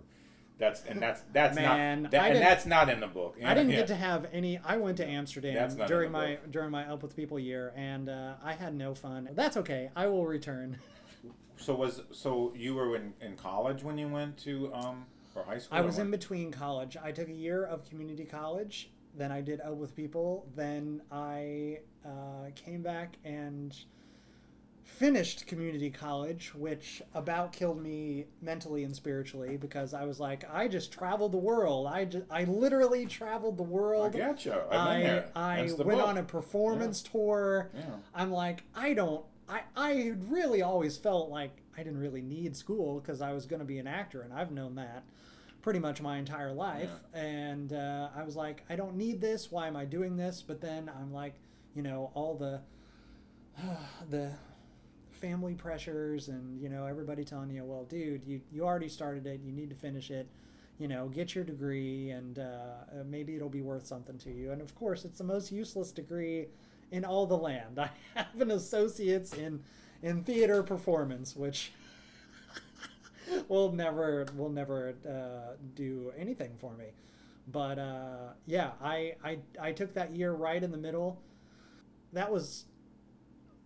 That's Man, that's not in the book. I didn't get to have any. I went to Amsterdam during my Up With People year, and I had no fun. That's okay. I will return. So you were in college when you went to or high school? I was in between college. I took a year of community college. Then I did Up With People. Then I came back and finished community college, which about killed me mentally and spiritually because I was like, I just traveled the world. I literally traveled the world. I get you. I went on a performance tour. Yeah. I'm like, I really always felt like I didn't really need school because I was going to be an actor, and I've known that pretty much my entire life. Yeah. And I was like, I don't need this. Why am I doing this? But then I'm like, all the family pressures and everybody telling you, well, dude, you already started it, you need to finish it, get your degree, and maybe it'll be worth something to you. And of course, it's the most useless degree in all the land. I have an associate's in theater performance, which will never do anything for me. But yeah, I took that year right in the middle. That was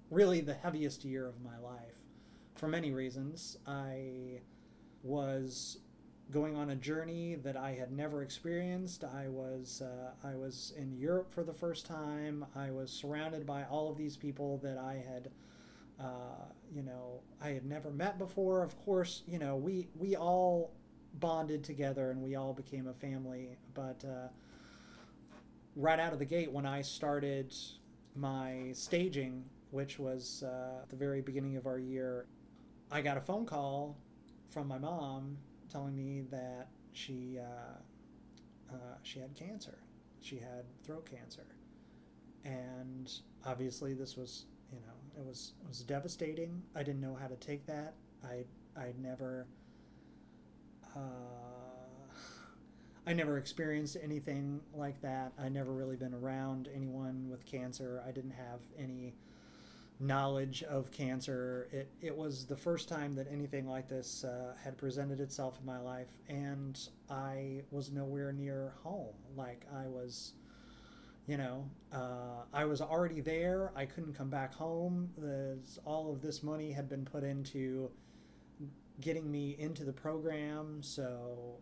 really the heaviest year of my life for many reasons. I was going on a journey that I had never experienced. I was in Europe for the first time. I was surrounded by all of these people that I had, I had never met before. Of course, we all bonded together and we all became a family. But right out of the gate, when I started my staging, which was at the very beginning of our year, I got a phone call from my mom telling me that she had cancer. She had throat cancer, and obviously this was, it was devastating. I didn't know how to take that. I'd never I never experienced anything like that. I never really been around anyone with cancer. I didn't have any knowledge of cancer. It was the first time that anything like this had presented itself in my life, and I was nowhere near home. Like I was, I was already there. I couldn't come back home. All of this money had been put into getting me into the program, so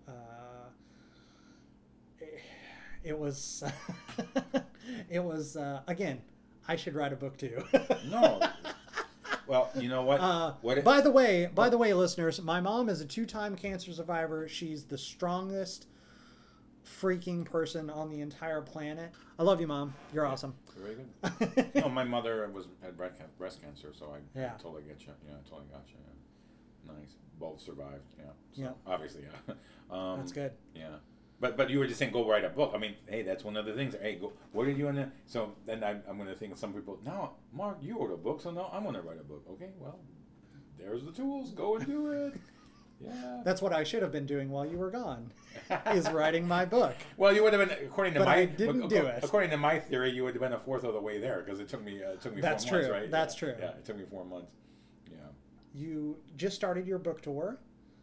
it was it was again, I should write a book too. No. Well, you know what? By the way, listeners, my mom is a 2-time cancer survivor. She's the strongest freaking person on the entire planet. I love you, Mom. You're awesome. Very good. No, my mother had breast cancer, so I totally get you. Yeah, I totally got you. Yeah. Nice. Both survived. Yeah. So, yeah. Obviously, yeah. That's good. Yeah. But you were just saying go write a book. I mean, hey, that's one of the things. Hey, go. What are you in there? So then I'm going to think of some people. No, Mark, you wrote a book, so now I'm going to write a book. Okay, well, there's the tools. Go and do it. Yeah. That's what I should have been doing while you were gone, is writing my book. Well, you would have been, according to but my I didn't do it. According to my theory, you would have been a fourth of the way there because it took me 4 That's months, true. right? That's yeah. true. Yeah, it took me 4 months. Yeah. You just started your book tour?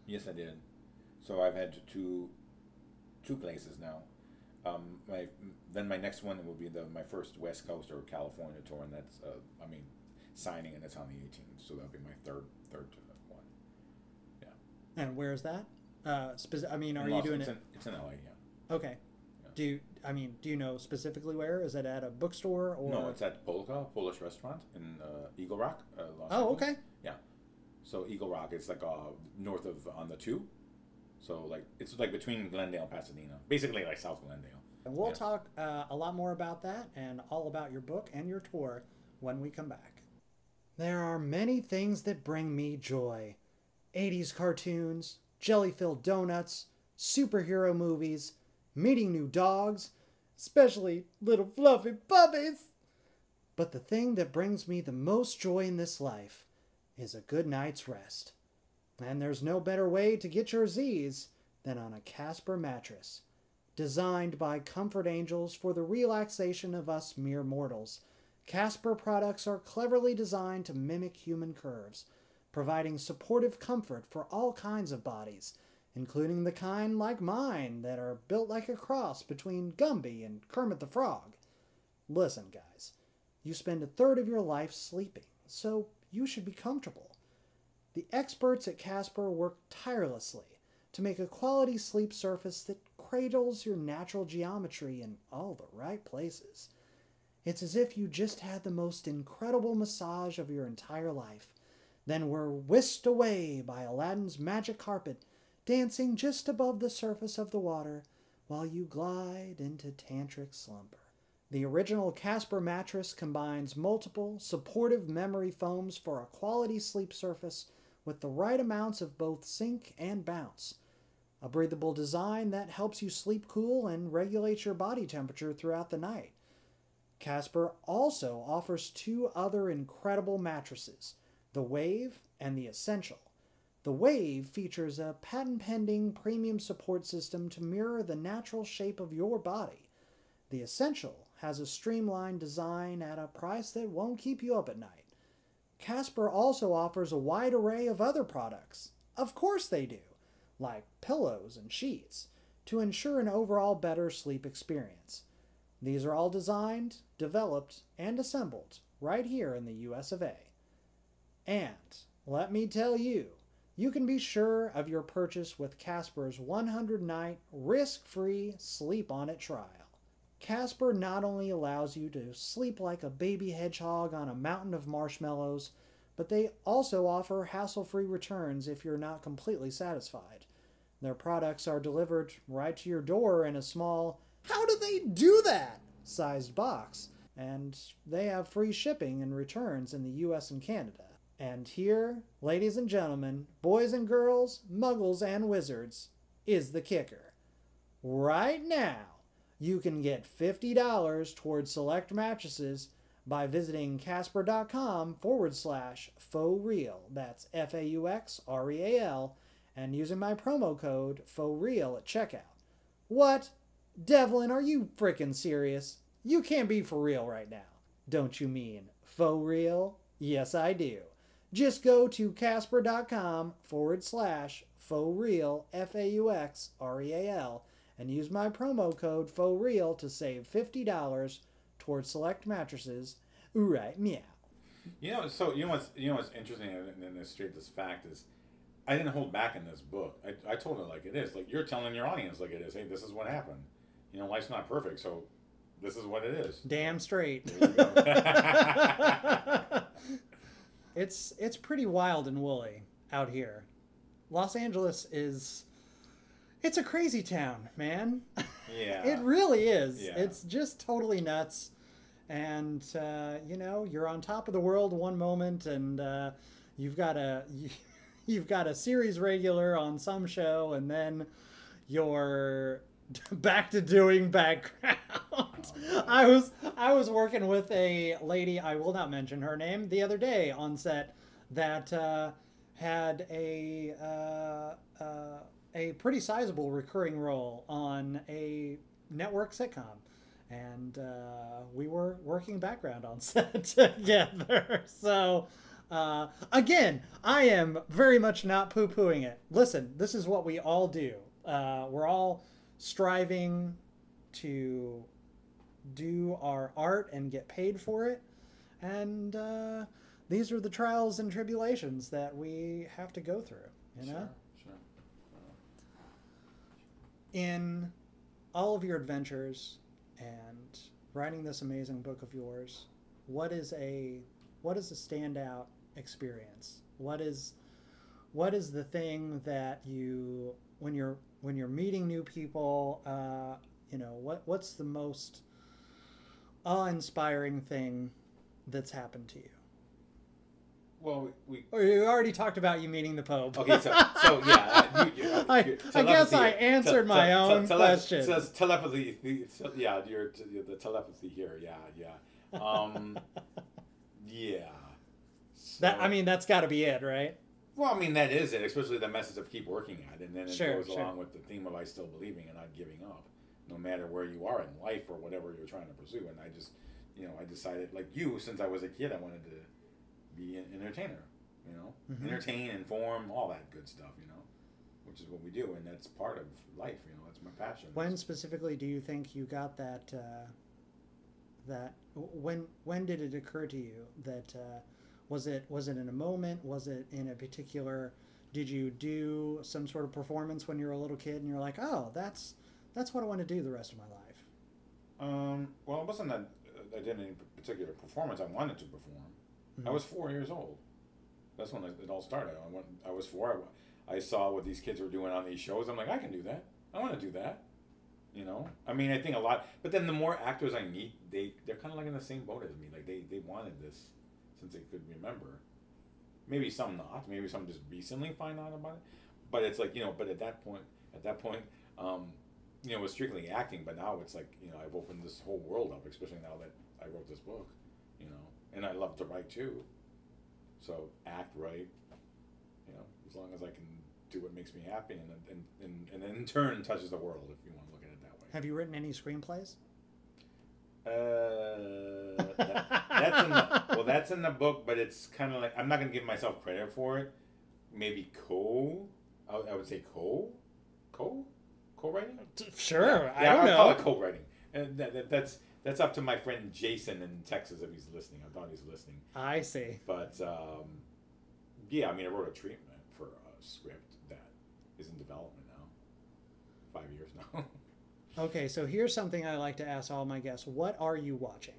Yes, I did. So I've had two places now. My next one will be my first West Coast or California tour, and that's signing, and it's on the 18th. So that'll be my third one. Yeah. And where is that? Are you doing it? It's in LA. Yeah. Okay. Yeah. Do you know specifically where? Is it at a bookstore or? No, it's at Polka, Polish restaurant in Eagle Rock, Los Oh, Angeles. okay. Yeah. So Eagle Rock is like north of on the 2. So it's like between Glendale and Pasadena, basically like South Glendale. And we'll talk a lot more about that and all about your book and your tour when we come back. There are many things that bring me joy. 80s cartoons, jelly-filled donuts, superhero movies, meeting new dogs, especially little fluffy puppies. But the thing that brings me the most joy in this life is a good night's rest. And there's no better way to get your Z's than on a Casper mattress. Designed by comfort angels for the relaxation of us mere mortals, Casper products are cleverly designed to mimic human curves, providing supportive comfort for all kinds of bodies, including the kind like mine that are built like a cross between Gumby and Kermit the Frog. Listen, guys, you spend a third of your life sleeping, so you should be comfortable. The experts at Casper work tirelessly to make a quality sleep surface that cradles your natural geometry in all the right places. It's as if you just had the most incredible massage of your entire life, then were whisked away by Aladdin's magic carpet, dancing just above the surface of the water while you glide into tantric slumber. The original Casper mattress combines multiple supportive memory foams for a quality sleep surface with the right amounts of both sink and bounce. A breathable design that helps you sleep cool and regulates your body temperature throughout the night. Casper also offers 2 other incredible mattresses, the Wave and the Essential. The Wave features a patent-pending premium support system to mirror the natural shape of your body. The Essential has a streamlined design at a price that won't keep you up at night. Casper also offers a wide array of other products. Of course they do, like pillows and sheets, to ensure an overall better sleep experience. These are all designed, developed, and assembled right here in the US of A. And let me tell you, you can be sure of your purchase with Casper's 100-night risk-free sleep on it trial. Casper not only allows you to sleep like a baby hedgehog on a mountain of marshmallows, but they also offer hassle-free returns if you're not completely satisfied. Their products are delivered right to your door in a small, how do they do that? Sized box, and they have free shipping and returns in the US and Canada. And here, ladies and gentlemen, boys and girls, muggles and wizards, is the kicker. Right now, you can get $50 towards select mattresses by visiting casper.com/faux real. That's FAUXREAL, and using my promo code faux real at checkout. What? Devlin, are you frickin' serious? You can't be for real right now. Don't you mean faux real? Yes, I do. Just go to casper.com/faux real, FAUXREAL, and use my promo code faux real to save $50 towards select mattresses. Right, meow. So you know what's interesting in this fact is, I didn't hold back in this book. I told it like it is. Like, you're telling your audience like it is. Hey, this is what happened. Life's not perfect, so this is what it is. Damn straight. There you go. It's pretty wild and woolly out here. Los Angeles it's a crazy town, man. Yeah. It really is. Yeah. It's just totally nuts. And, you're on top of the world one moment, and you've got a series regular on some show, and then you're back to doing background. I was working with a lady, I will not mention her name, the other day on set that had a pretty sizable recurring role on a network sitcom, and we were working background on set together. So again, I am very much not poo-pooing it. Listen, this is what we all do. We're all striving to do our art and get paid for it, and these are the trials and tribulations that we have to go through, Sure. In all of your adventures and writing this amazing book of yours, what is a standout experience? What is the thing that you, when you're meeting new people, what's the most awe-inspiring thing that's happened to you? Well, you already talked about you meeting the Pope. Okay, so yeah, I guess I answered my own question. Telepathy, the telepathy here, yeah. Yeah. So, that's got to be it, right? Well, that is it, especially the message of keep working at it, and then it goes Sure. along with the theme of I still believing and not giving up, no matter where you are in life or whatever you're trying to pursue. And I just, I decided, like you, since I was a kid, I wanted to be an entertainer, Mm-hmm. entertain, inform, all that good stuff, which is what we do, and that's part of life, that's my passion. When specifically do you think you got that, when did it occur to you that, was it in a moment? Was it in a particular, did you do some sort of performance when you were a little kid and you're like, oh, that's what I want to do the rest of my life? Well, it wasn't that I did any particular performance I wanted to perform. Mm-hmm. I was 4 years old. That's when it all started. I was 4. I saw what these kids were doing on these shows. I'm like, I can do that. I want to do that. I think a lot. But then the more actors I meet, they're kind of like in the same boat as me. Like they wanted this since they could remember. Maybe some not. Maybe some just recently find out about it. But it's like, But at that point, it was strictly acting. But now it's like, I've opened this whole world up, especially now that I wrote this book. And I love to write too. So act, write, as long as I can do what makes me happy, and in turn touches the world, if you want to look at it that way. Have you written any screenplays? That's in the book, but it's kind of like, I'm not going to give myself credit for it. Maybe I would say co-writing? Sure, yeah, I don't know. I'll call it co-writing. And that's up to my friend Jason in Texas if he's listening. I thought he's listening. I see. But, I wrote a treatment for script that is in development now. 5 years now. Okay, so here's something I like to ask all my guests. What are you watching?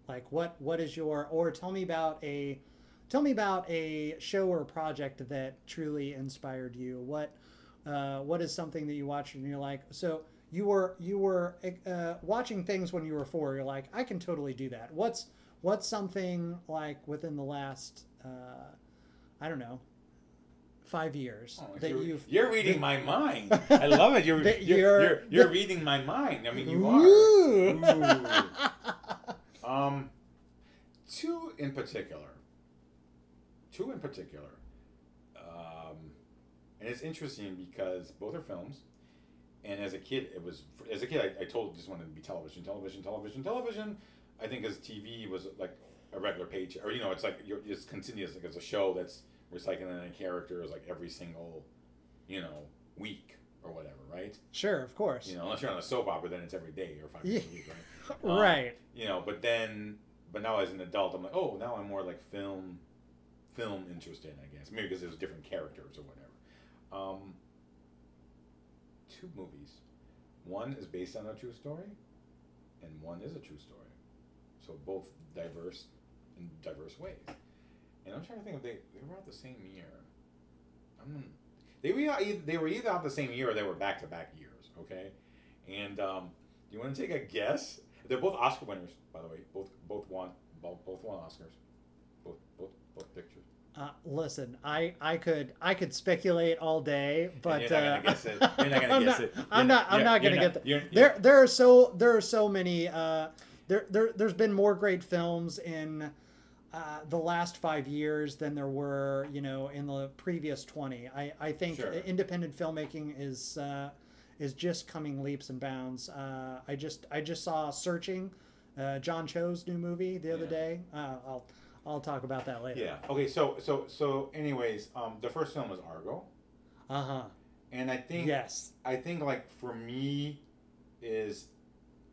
Like what is your, or tell me about a show or project that truly inspired you. What is something that you watched and you're like, so you were watching things when you were 4, you're like, I can totally do that. What's something like within the last I don't know, 5 years that you're reading my mind. I love it. You're reading my mind. I mean, you are. Ooh. Two in particular. And it's interesting because both are films. And as a kid, I told just wanted to be television. I think as TV was like a regular page, or it's like it's continuous. Like it's a show that's recycling in characters like every single, week or whatever, right? Sure, of course. Unless you're on a soap opera, then it's every day or 5 days a week, right? Right. But now as an adult, I'm like, oh, now I'm more like film interested, I guess. Maybe because there's different characters or whatever. 2 movies. One is based on a true story, and one is a true story. So both diverse in diverse ways. And I'm trying to think if they were out the same year. They were either out the same year or they were back-to-back years, okay? And you want to take a guess? They're both Oscar winners, by the way. Both won Oscars. Both pictures. Listen, I could speculate all day, but you're not gonna guess it. You're not gonna guess it. I'm not gonna get that. There are so many. There's been more great films in the last 5 years than there were, in the previous 20. I think independent filmmaking is just coming leaps and bounds. I just saw Searching, John Cho's new movie the other day. I'll talk about that later. Yeah. Okay. So anyways, the first film was Argo. And I think like for me is,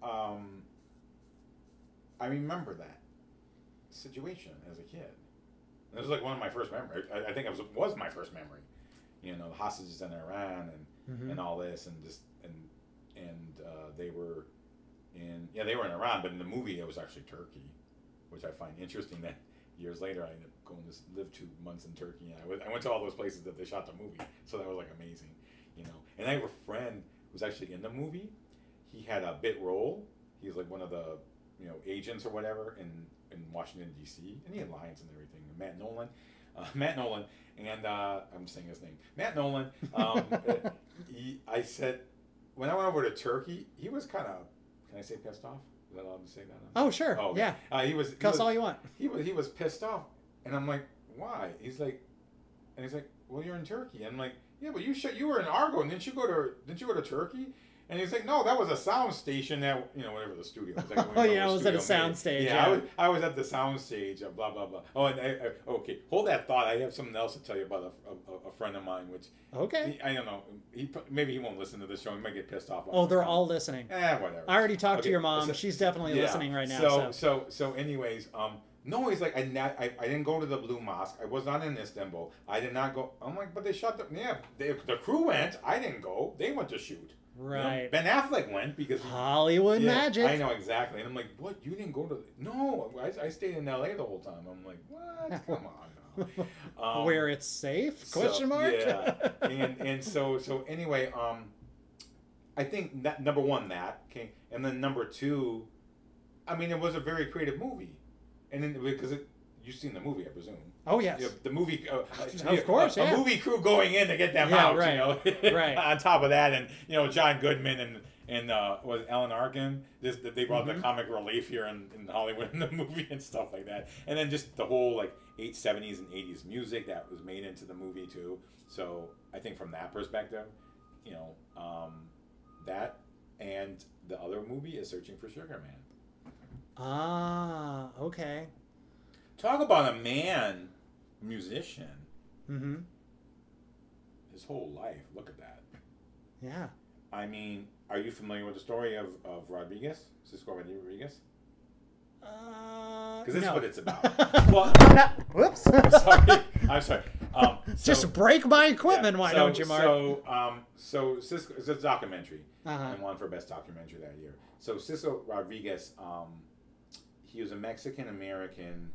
I remember that situation as a kid. It was like one of my first memories. I think it was my first memory. The hostages in Iran and all this and they were in Iran, but in the movie it was actually Turkey, which I find interesting that years later I ended up going to live 2 months in Turkey, and I went to all those places that they shot the movie, so that was like amazing, And I have a friend who's actually in the movie. He had a bit role. He's like one of the agents or whatever in Washington D.C. and he had lines and everything. Matt Nolan, and I'm saying his name, Matt Nolan. I said when I went over to Turkey, he was kind of, can I say pissed off? Is that allowed to say that? Oh, sure. Oh, okay. Yeah. He was cuss all you want. He was pissed off, and I'm like, why? He's like, well, you're in Turkey. And I'm like, yeah, but you were in Argo, and didn't you go to Turkey? And he's like, no, that was a sound station that, whatever the studio was. Like, I was at a sound stage. Yeah. I was at the sound stage, blah, blah, blah. Oh, and okay, hold that thought. I have something else to tell you about a friend of mine, which... Okay. I don't know. Maybe he won't listen to this show. He might get pissed off. Oh, they're all listening. Whatever. I already talked to your mom. She's definitely listening right now. So anyways, no, he's like, I didn't go to the Blue Mosque. I was not in Istanbul. I did not go. I'm like, but they shot the crew went. I didn't go. They went to shoot. Right. Ben Affleck went because Hollywood magic. I know exactly. And I'm like, what? You didn't go to? No, I stayed in L.A. the whole time. I'm like, what? Come on now. Where it's safe? Question mark. Yeah. and so anyway, I think that number one and then number two, I mean, it was a very creative movie, and then because you've seen the movie, I presume. Oh yes. The movie, of course, a movie crew going in to get them out. Right. Right. On top of that, and John Goodman and was Alan Arkin. They brought the comic relief here in Hollywood in the movie and stuff like that, and then just the whole like 70s and 80s music that was made into the movie too. So I think from that perspective, that and the other movie is Searching for Sugar Man. Ah, okay. Talk about a musician. Mm-hmm. His whole life. Look at that. Yeah. I mean, are you familiar with the story of Cisco Rodriguez? Because this is what it's about. Well, whoops. I'm sorry. Just break my equipment, why don't you, Mark? So Cisco, it's a documentary, and won for best documentary that year. So Cisco Rodriguez, he was a Mexican American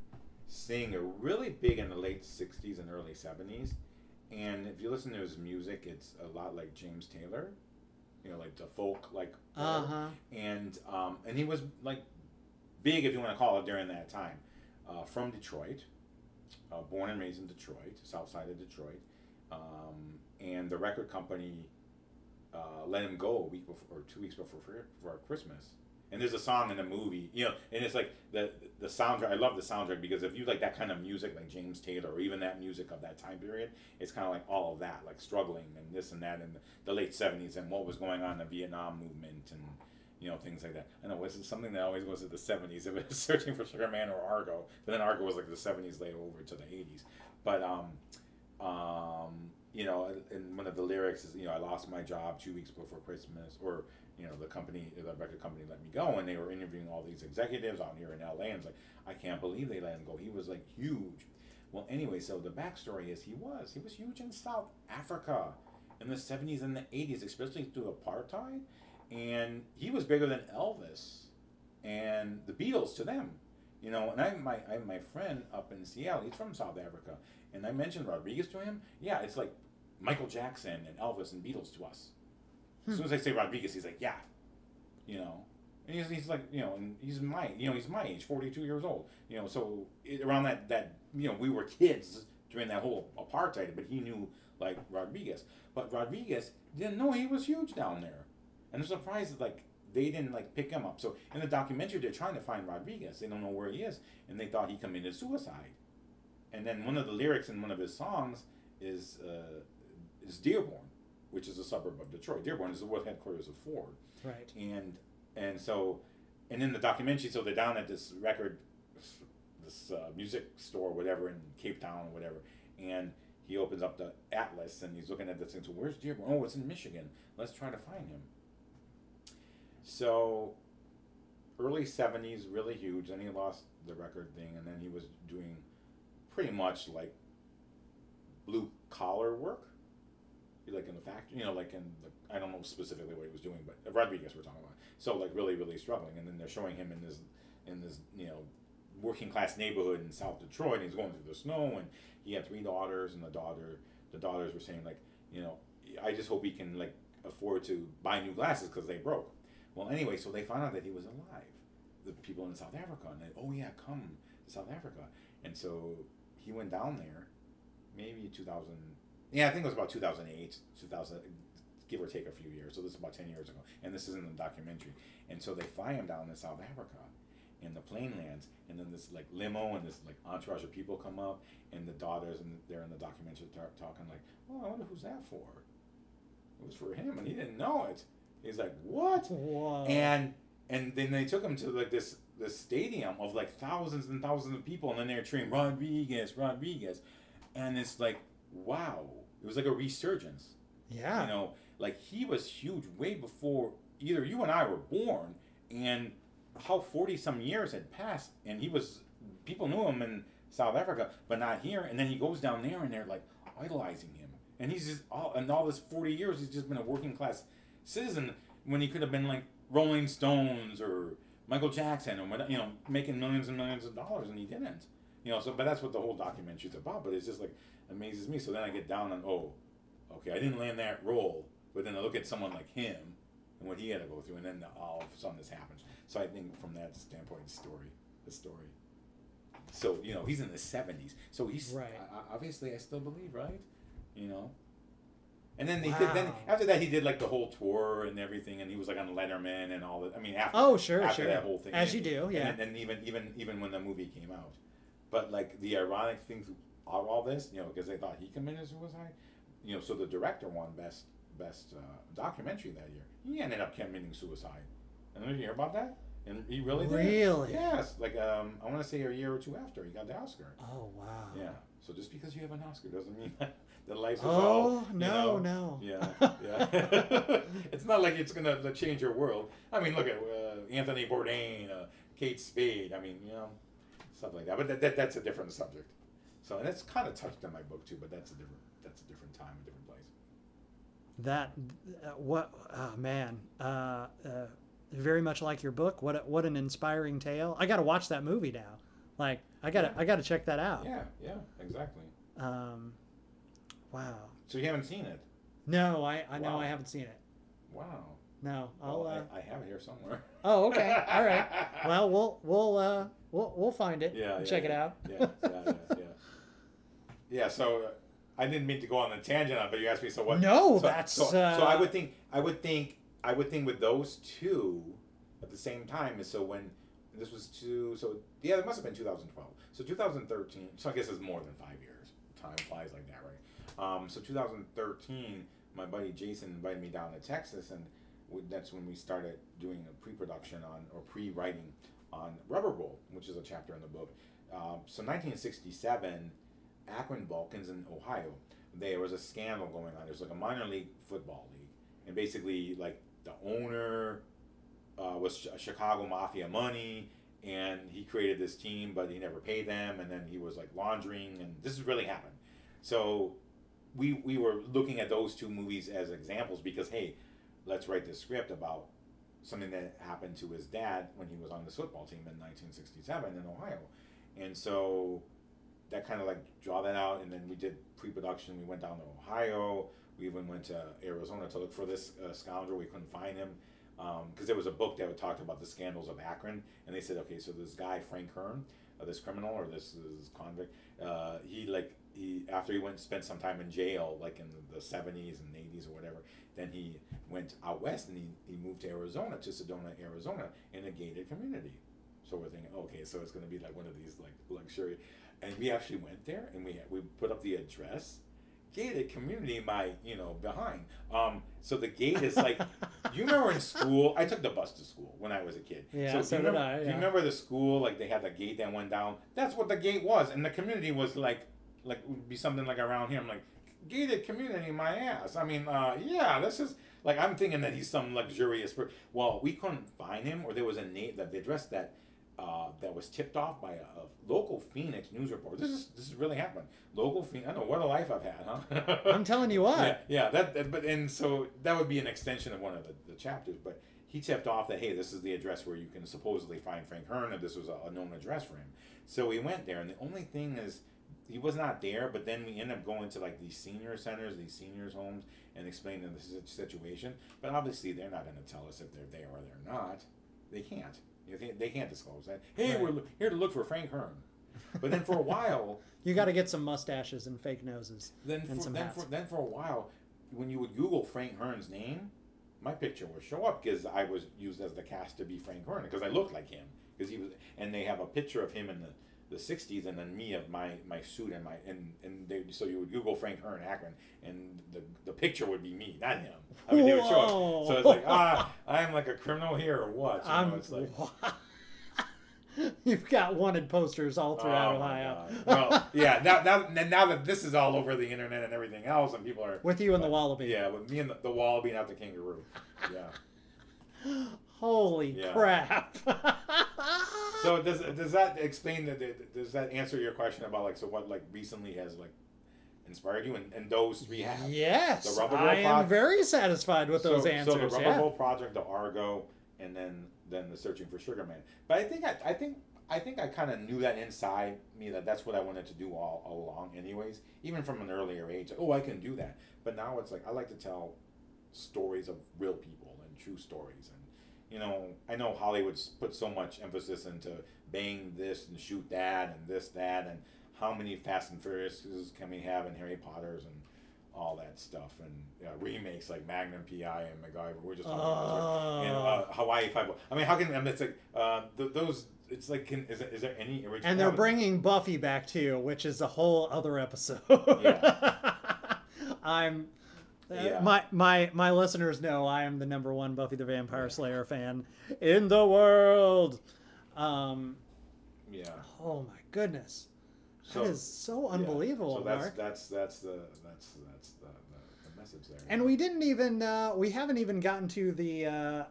singer, really big in the late '60s and early '70s. And if you listen to his music, it's a lot like James Taylor, like the folk, like. And he was like big, if you want to call it, during that time. From Detroit, born and raised in Detroit, south side of Detroit, and the record company let him go a week before, or 2 weeks before for Christmas. And there's a song in the movie, and it's like the soundtrack. I love the soundtrack because if you like that kind of music, like James Taylor, or even that music of that time period, it's kind of like all of that, like struggling and this and that in the late '70s and what was going on in the Vietnam movement and things like that. I know it's something that always goes to the '70s. It was Searching for Sugar Man or Argo, but then Argo was like the '70s later over to the '80s. But and one of the lyrics is, I lost my job 2 weeks before Christmas, or the record company let me go, and they were interviewing all these executives out here in LA, and it's like, I can't believe they let him go. He was like huge. Well, anyway, so the backstory is he was huge in South Africa in the '70s and the '80s, especially through apartheid, and he was bigger than Elvis and the Beatles to them. And I have my friend up in Seattle. He's from South Africa, and I mentioned Rodriguez to him. Yeah, it's like Michael Jackson and Elvis and Beatles to us. As soon as I say Rodriguez, he's like, yeah, and he's like, and he's my age, 42 years old, so around that, we were kids during that whole apartheid, but he knew like Rodriguez, but Rodriguez didn't know he was huge down there, and I'm surprised that like they didn't like pick him up. So in the documentary, they're trying to find Rodriguez. They don't know where he is, and they thought he committed suicide. And then one of the lyrics in one of his songs is Dearborn, which is a suburb of Detroit. Dearborn is the world headquarters of Ford. Right. And in the documentary, so they're down at this music store, or whatever, in Cape Town or whatever, and he opens up the atlas and he's looking at this thing. So where's Dearborn? Oh, it's in Michigan. Let's try to find him. So early '70s, really huge. Then he lost the record thing, and then he was doing pretty much like blue collar work. Like in the factory, like in I don't know specifically what he was doing, but Rodriguez we're talking about. So like really, really struggling, and then they're showing him in this working class neighborhood in South Detroit, and he's going through the snow, and he had 3 daughters, and the daughters were saying like, I just hope he can like afford to buy new glasses because they broke. Well, anyway, so they found out that he was alive, the people in South Africa, and they, oh yeah, come to South Africa, and so he went down there, maybe 2000. Yeah, I think it was about 2008, 2000, give or take a few years. So this is about 10 years ago. And this is in the documentary. And so they fly him down to South Africa, and the plane lands, and then this like limo and this like entourage of people come up, and the daughters, and they're in the documentary talking like, oh, I wonder who's that for? It was for him, and he didn't know it. He's like, what? Whoa. And then they took him to like this stadium of like thousands and thousands of people, and then they're cheering Rodriguez, and it's like, wow. It was like a resurgence. Yeah. Like he was huge way before either you and I were born, and how 40 some years had passed, and people knew him in South Africa, but not here. And then he goes down there, and they're like idolizing him, and he's just all this 40 years he's just been a working class citizen when he could have been like Rolling Stones or Michael Jackson, or making millions and millions of dollars, and he didn't. So but that's what the whole documentary is about. But it's just like amazes me. So then I get down on, okay, I didn't land that role, but then I look at someone like him and what he had to go through, and then all of a sudden this happens. So I think from that standpoint, the story. So he's in the '70s, so he's right. Obviously, I still believe, right? And then then after that he did like the whole tour and everything, and he was like on Letterman and all that. I mean, after that whole thing, as you do, yeah. And even when the movie came out, but like the ironic thing through all this, because they thought he committed suicide, so the director won best documentary that year. He ended up committing suicide. And did you hear about that? And he really did. Really? Yes. Like I want to say a year or two after he got the Oscar. Oh wow. Yeah. So just because you have an Oscar doesn't mean that life is all. Oh no. Yeah. It's not like it's gonna change your world. I mean, look at Anthony Bourdain, Kate Spade. I mean, stuff like that. But that's a different subject. So and that's kind of touched on my book too, but that's a different time, a different place. That what man, very much like your book. What an inspiring tale. I got to watch that movie now. Like I gotta check that out. Yeah, exactly. Wow. So you haven't seen it? No, I know I haven't seen it. Wow. No, I have it here somewhere. Oh, okay. All right. Well, we'll find it. Yeah. Check it out. Yeah. Yeah. So I didn't mean to go on a tangent on, but you asked me. So what? No, so I would think with those two at the same time is so when this was it must have been 2012. So 2013. So I guess it's more than 5 years. Time flies like that, right? So 2013, my buddy Jason invited me down to Texas, and that's when we started doing a pre-production pre-writing on Rubber Bowl, which is a chapter in the book. So 1967, Akron Vulcans in Ohio, there was a scandal going on. There was like a minor league football league, and basically like the owner was Chicago Mafia money, and he created this team, but he never paid them, and then he was like laundering, and this has really happened. So we were looking at those two movies as examples because, hey, let's write this script about something that happened to his dad when he was on the football team in 1967 in Ohio. And so that kind of like draw that out, and then we did pre-production. We went down to Ohio. We even went to Arizona to look for this scoundrel. We couldn't find him because there was a book that talked about the scandals of Akron, and they said, okay, so this guy Frank Hearn, this criminal or this convict, he after he went and spent some time in jail, like in the 70s and 80s or whatever, then he went out west and he moved to Arizona, to Sedona, Arizona, in a gated community. So we're thinking, okay, so it's going to be like one of these like luxury, and we actually went there and we put up the address. Gated community, behind. So the gate is like, you remember in school? I took the bus to school when I was a kid. Yeah, so did I. Yeah. Do you remember the school? Like they had the gate that went down. That's what the gate was, and the community was like would be something like around here. I'm like, gated community, my ass. I mean, this is like I'm thinking that he's some luxurious. Well, we couldn't find him, or there was the address that was tipped off by a local Phoenix news reporter. This is really happening. Local Phoenix. I know what a life I've had, huh? I'm telling you what. Yeah. And so that would be an extension of one of the chapters. But he tipped off that, hey, this is the address where you can supposedly find Frank Hearn, and this was a known address for him. So we went there, and the only thing is, he was not there. But then we ended up going to like these senior centers, these seniors' homes, and explaining the situation. But obviously, they're not going to tell us if they're there or they're not. They can't. They can't disclose that. Hey, right. We're here to look for Frank Hearn. But then for a while, you got to get some mustaches and fake noses. Then for a while, when you would Google Frank Hearn's name, my picture would show up because I was used as the cast to be Frank Hearn because I looked like him because he was. And they have a picture of him in the 60s, and then me of my suit so you would Google Frank Hearn Akron, and the picture would be me, not him. I mean, they would show up. So it's like, I'm like a criminal here or what? It's like. You've got wanted posters all throughout Ohio. Well, yeah. Now that this is all over the internet and everything else, and people are with you and the wallaby. Yeah, with me and the wallaby, not the kangaroo. Yeah. Holy crap! So does that explain does that answer your question about like what like recently has like inspired you and those three have? Yes, I am very satisfied with those answers. So the Rubber Bowl Project, the Argo, and then the Searching for Sugar Man. But I think I kind of knew that inside me that's what I wanted to do all along anyways, even from an earlier age. Like, oh, I can do that. But now it's like I like to tell stories of real people and true stories. And I know Hollywood's put so much emphasis into bang this and shoot that and this, that, and how many Fast and Furiouses can we have in Harry Potter's and all that stuff, and remakes like Magnum PI and MacGyver. We're just talking about and Hawaii Five-O. I mean, how can it's like those? It's like, is there any original? And they're bringing Buffy back too, which is a whole other episode. Yeah. My listeners know I am the #1 Buffy the Vampire Slayer fan in the world. Yeah. Oh my goodness. That is so unbelievable, So Mark. That's the message there. And we haven't even gotten to the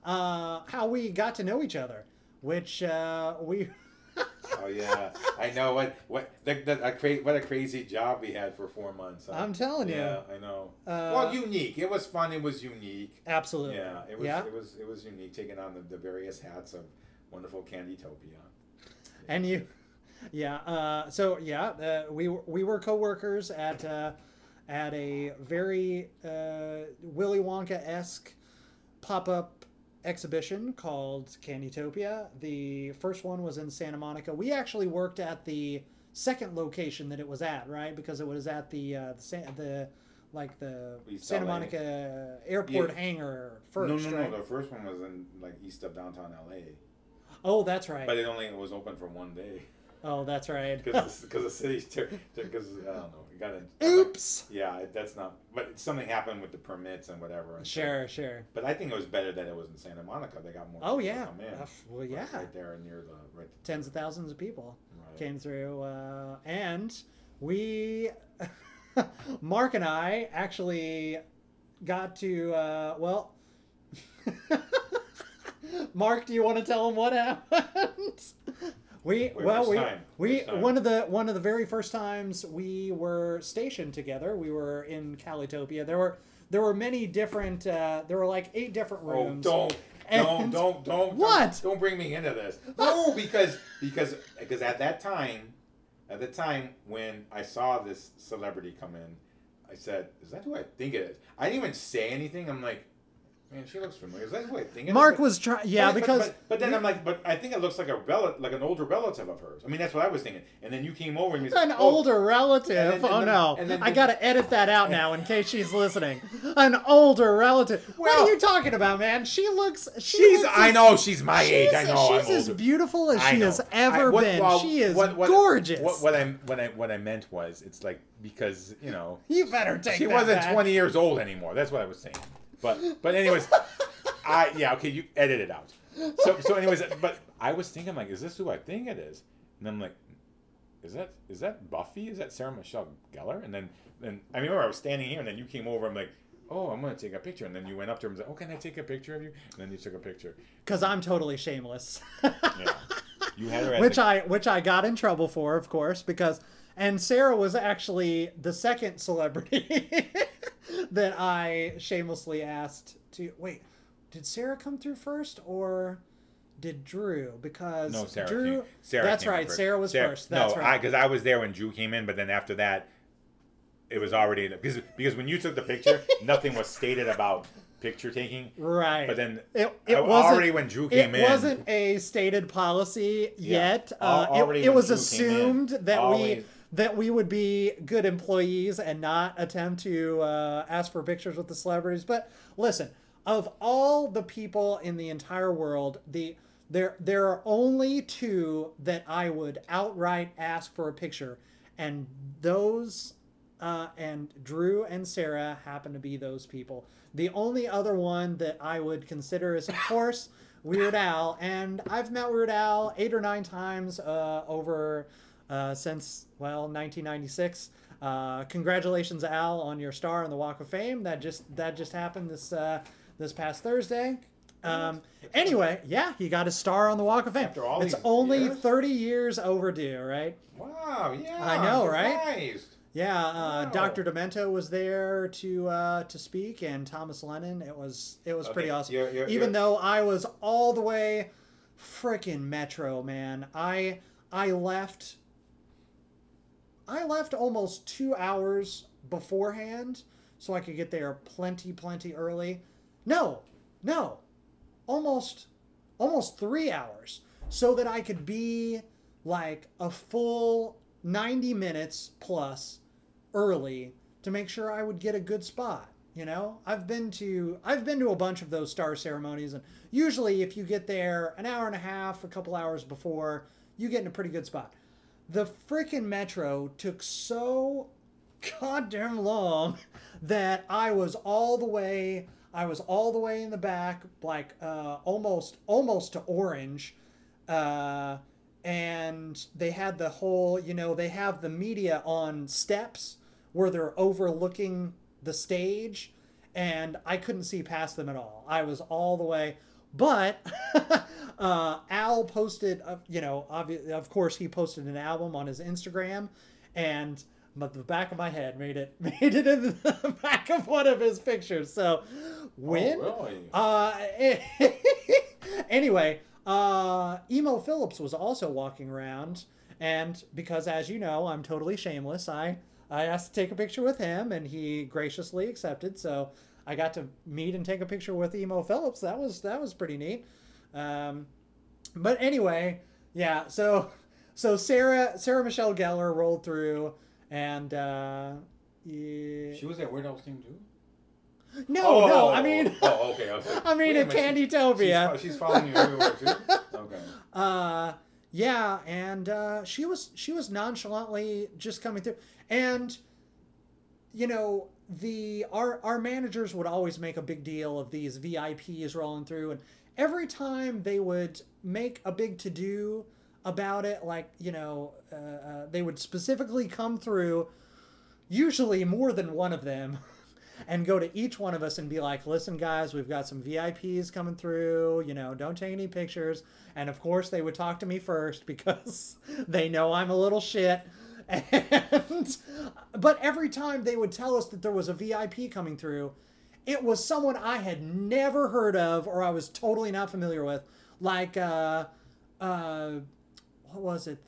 how we got to know each other, which we Oh yeah, I know what a crazy job we had for 4 months. Huh? I'm telling you. Yeah, I know. Well, unique. It was fun. It was unique. Absolutely. Yeah, it was. Yeah. It was unique taking on the various hats of wonderful Candytopia. Yeah. And you, yeah. So yeah, we were coworkers at a very Willy Wonka-esque pop-up exhibition called Candytopia. The first one was in Santa Monica. We actually worked at the second location that it was at, right? Because it was at the East Santa LA. Monica airport hangar first. No. Right? The first one was in like east of downtown LA. Oh, that's right. But it was open for 1 day. Oh, that's right. Because the city's because I don't know. You gotta. Oops. Yeah, that's not. But something happened with the permits and whatever. And Sure. But I think it was better that it was in Santa Monica. They got more. Oh people yeah. to come in. Well, yeah. Right there near the Tens of thousands of people Right. came through, and we, Mark and I, actually got to. Well, Mark, do you want to tell them what happened? One of the very first times we were stationed together, we were in Calitopia. There were many different. There were like 8 different rooms. Don't What? Don't bring me into this. No, because at that time when I saw this celebrity come in, I said, "Is that who I think it is?" I didn't even say anything. I'm like, man, she looks familiar. Is that who I think it is? Mark was trying, yeah, because. But then I'm like, but I think it looks like an older relative of hers. I mean, that's what I was thinking. And then you came over and you said, older relative. I gotta edit that out now in case she's listening. An older relative. What are you talking about, man? She looks. I know she's my age. I know. She's as beautiful as she has ever been. She is gorgeous. What I meant was, it's like because you better take. She wasn't 20 years old anymore. That's what I was saying. But anyways, okay, you edit it out. So anyways, but I was thinking like, is this who I think it is? And I'm like, is that Buffy? Is that Sarah Michelle Gellar? And then I remember I was standing here, and then you came over. I'm like, oh, I'm gonna take a picture. And then you went up to her and was like, oh, can I take a picture of you? And then you took a picture. Because I'm totally shameless. Yeah, you had her. Which I got in trouble for, of course, because. And Sarah was actually the second celebrity that I shamelessly asked to... Wait, did Sarah come through first, or did Drew? Because no, Sarah Drew... came. Sarah that's came right, first. Sarah was first. That's right. Because I was there when Drew came in, but then after that, it was already... Because when you took the picture, nothing was stated about picture taking. Right. But then it wasn't, already when Drew came in... It wasn't a stated policy yet. Already it was Drew assumed that always... that we would be good employees and not attempt to ask for pictures with the celebrities. But listen, of all the people in the entire world, there are only 2 that I would outright ask for a picture, and those and Drew and Sarah happen to be those people. The only other one that I would consider is, of course, Weird Al, and I've met Weird Al 8 or 9 times over. Since 1996. Congratulations, Al, on your star on the Walk of Fame. That just happened this past Thursday. Anyway, yeah, he got his star on the Walk of Fame. After all it's these only years? 30 years overdue, right? Wow, yeah. I know, I'm right? surprised. Yeah, Wow. Dr. Demento was there to speak, and Thomas Lennon. It was pretty awesome. Even though I was all the way frickin' Metro, man. I left almost 2 hours beforehand so I could get there plenty early. No, almost 3 hours so that I could be like a full 90 minutes plus early to make sure I would get a good spot. I've been to a bunch of those star ceremonies, and usually if you get there an hour and a half, a couple hours before, you get in a pretty good spot. The freaking Metro took so goddamn long that I was all the way in the back, like almost to Orange, and they had the whole, they have the media on steps where they're overlooking the stage, and I couldn't see past them at all. I was all the way But Al posted, of course, he posted an album on his Instagram, and the back of my head made it in the back of one of his pictures. So when, anyway, Emo Phillips was also walking around, and because, as you know, I'm totally shameless, I asked to take a picture with him, and he graciously accepted. So I got to meet and take a picture with Emo Phillips. That was pretty neat. But anyway, yeah. So Sarah Michelle Gellar rolled through, and yeah. She was at Weird Al's team too. No. I mean, okay. I mean, in Candytopia. She's following you everywhere too. Okay. Yeah, and she was nonchalantly just coming through, and our managers would always make a big deal of these VIPs rolling through, and every time they would make a big to-do about it, like, they would specifically come through, usually more than one of them, and go to each one of us and be like, listen, guys, we've got some VIPs coming through, don't take any pictures. And of course they would talk to me first because they know I'm a little shit. But every time they would tell us that there was a VIP coming through, it was someone I had never heard of or I was totally not familiar with. Like, what was it?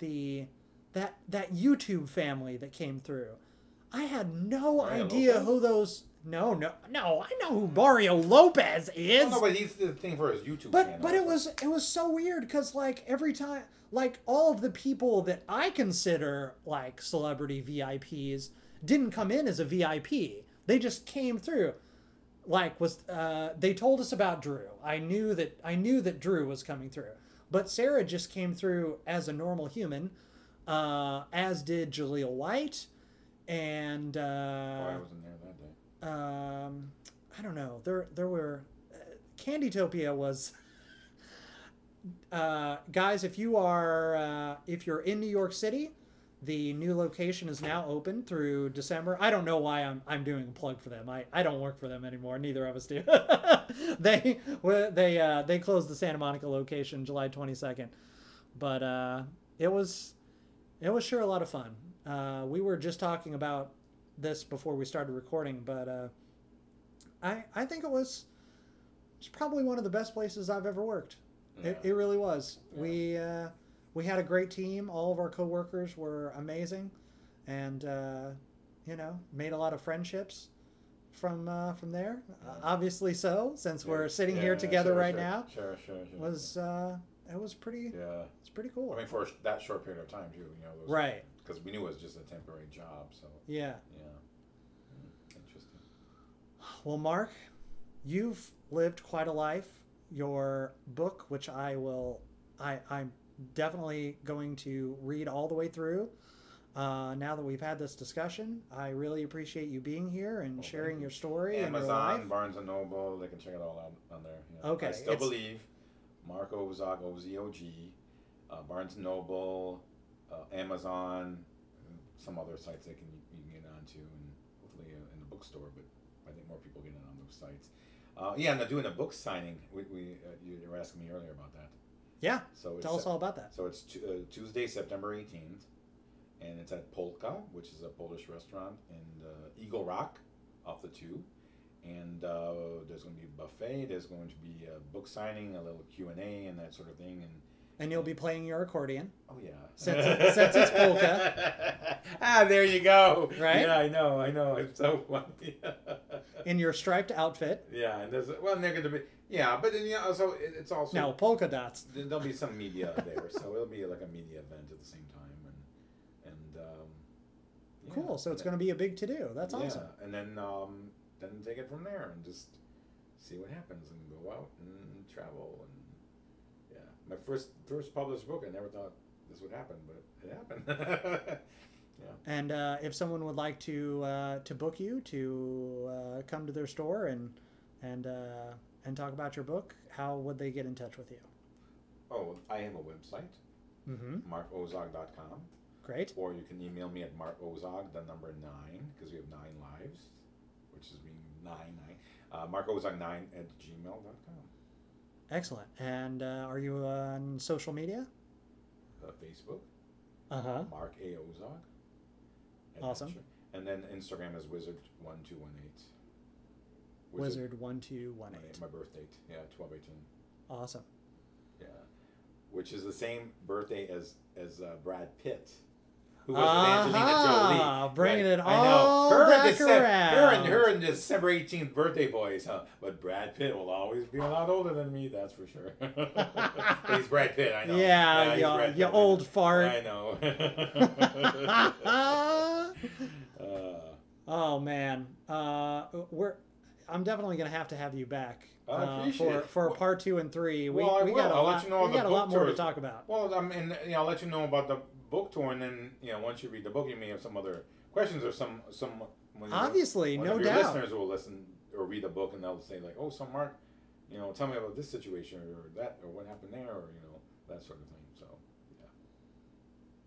That YouTube family that came through. I had no idea Lopez? who those... No, I know who Mario Lopez is. Oh, no, but he's the thing for his YouTube channel. But it was so weird because, like, every time, like, all of the people that I consider like celebrity VIPs didn't come in as a VIP. They just came through. Like, they told us about Drew. I knew that Drew was coming through, but Sarah just came through as a normal human, as did Jaleel White, and I wasn't there that day. I don't know. There were Candytopia was guys, if you're in New York City, the new location is now open through December. I don't know why I'm doing a plug for them. I don't work for them anymore. Neither of us do. They closed the Santa Monica location July 22nd. But it was sure a lot of fun. We were just talking about this before we started recording, but I think it was probably one of the best places I've ever worked. Yeah. It really was. Yeah. We had a great team. All of our coworkers were amazing, and made a lot of friendships from there. Obviously, so since we're sitting here together now. Sure. It was pretty. Yeah. It's pretty cool. I mean, for that short period of time too. Right. Because we knew it was just a temporary job. So. Yeah. Interesting. Well, Mark, you've lived quite a life. Your book, which I'm definitely going to read all the way through. Now that we've had this discussion, I really appreciate you being here and sharing your story. Amazon, and your life. Barnes and Noble, they can check it all out on there. Yeah. Okay. I still believe Mark Ozog, O-Z-O-G, Barnes and Noble, Amazon, and some other sites you can get onto, and hopefully in the bookstore. But I think more people get in on those sites. And they're doing a book signing. You were asking me earlier about that. Yeah. So tell us all about that. So it's Tuesday, September 18th, and it's at Polka, which is a Polish restaurant in Eagle Rock, off the 2. And there's going to be a buffet. There's going to be a book signing, a little Q&A, and that sort of thing. And you'll be playing your accordion. Oh yeah. Since it's polka. There you go. Right? Yeah, I know. It's so funny. In your striped outfit. Yeah, and they're going to be. Yeah, but then so it's also now polka dots. There'll be some media there, so it'll be like a media event at the same time, and cool. So it's going to be a big to-do. That's awesome. Yeah, and then take it from there and just see what happens and go out and travel and my first published book. I never thought this would happen, but it happened. Yeah. And if someone would like to book you to come to their store and talk about your book, how would they get in touch with you? Oh, I have a website, markozog.com. Great. Or you can email me at markozog, the number 9, because we have 9 lives, which is being 9. markozog9 at gmail.com. Excellent. And are you on social media? Facebook. Mark A. Ozog. Awesome. And then Instagram is Wizard1218. Wizard1218. My birth date. Yeah, 12/18. Awesome. Yeah, which is the same birthday as Brad Pitt, who was with Angelina Jolie. Bringing it I all know. back around. Her and December 18th birthday boys, huh? But Brad Pitt will always be a lot older than me, that's for sure. He's Brad Pitt, I know. Yeah, you old fart. I know. Oh man, I'm definitely gonna have to have you back for part 2 and 3. We got a lot more to talk about. Well, I'll let you know about the book tour, and then once you read the book, you may have some other questions or some. Obviously, no doubt. Your listeners will listen or read the book, and they'll say like, "Oh, so Mark, tell me about this situation or that or what happened there or that sort of thing." So, yeah.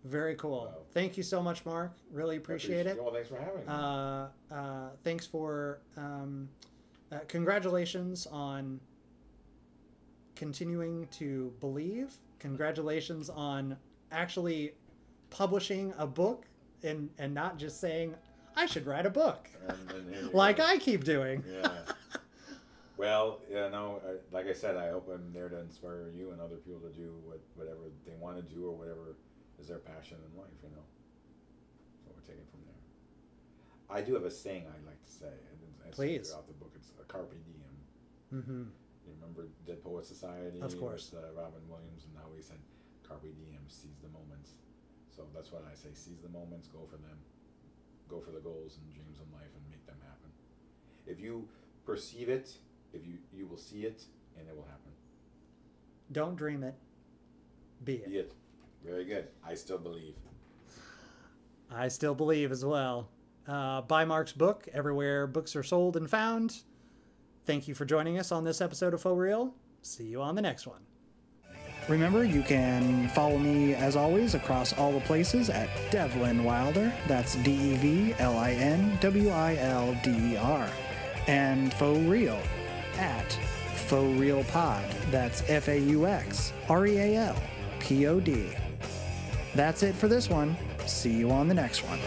Very cool. Thank you so much, Mark. Really appreciate it. Well, thanks for having me. Thanks for. Congratulations on continuing to believe. Congratulations on actually publishing a book and not just saying, I should write a book. Like I keep doing. Yeah. Well, like I said, I hope I'm there to inspire you and other people to do whatever they want to do or whatever is their passion in life, So we're taking from there. I do have a saying I like to say. Please. Throughout the book, it's a carpe diem. Mm-hmm. You remember Dead Poets Society? Of course. With, Robin Williams, and how he said, carpe diem, seize the moments. So that's what I say, seize the moments, go for them. Go for the goals and dreams in life and make them happen. If you perceive it, you will see it, and it will happen. Don't dream it, be it. Be it. Very good. I still believe. I still believe as well. Buy Mark's book everywhere books are sold and found. Thank you for joining us on this episode of Faux Real. See you on the next one. Remember, you can follow me, as always, across all the places at Devlin Wilder. That's DEVLINWILDER. And Faux Real at Faux Real Pod. That's FAUXREALPOD. That's it for this one. See you on the next one.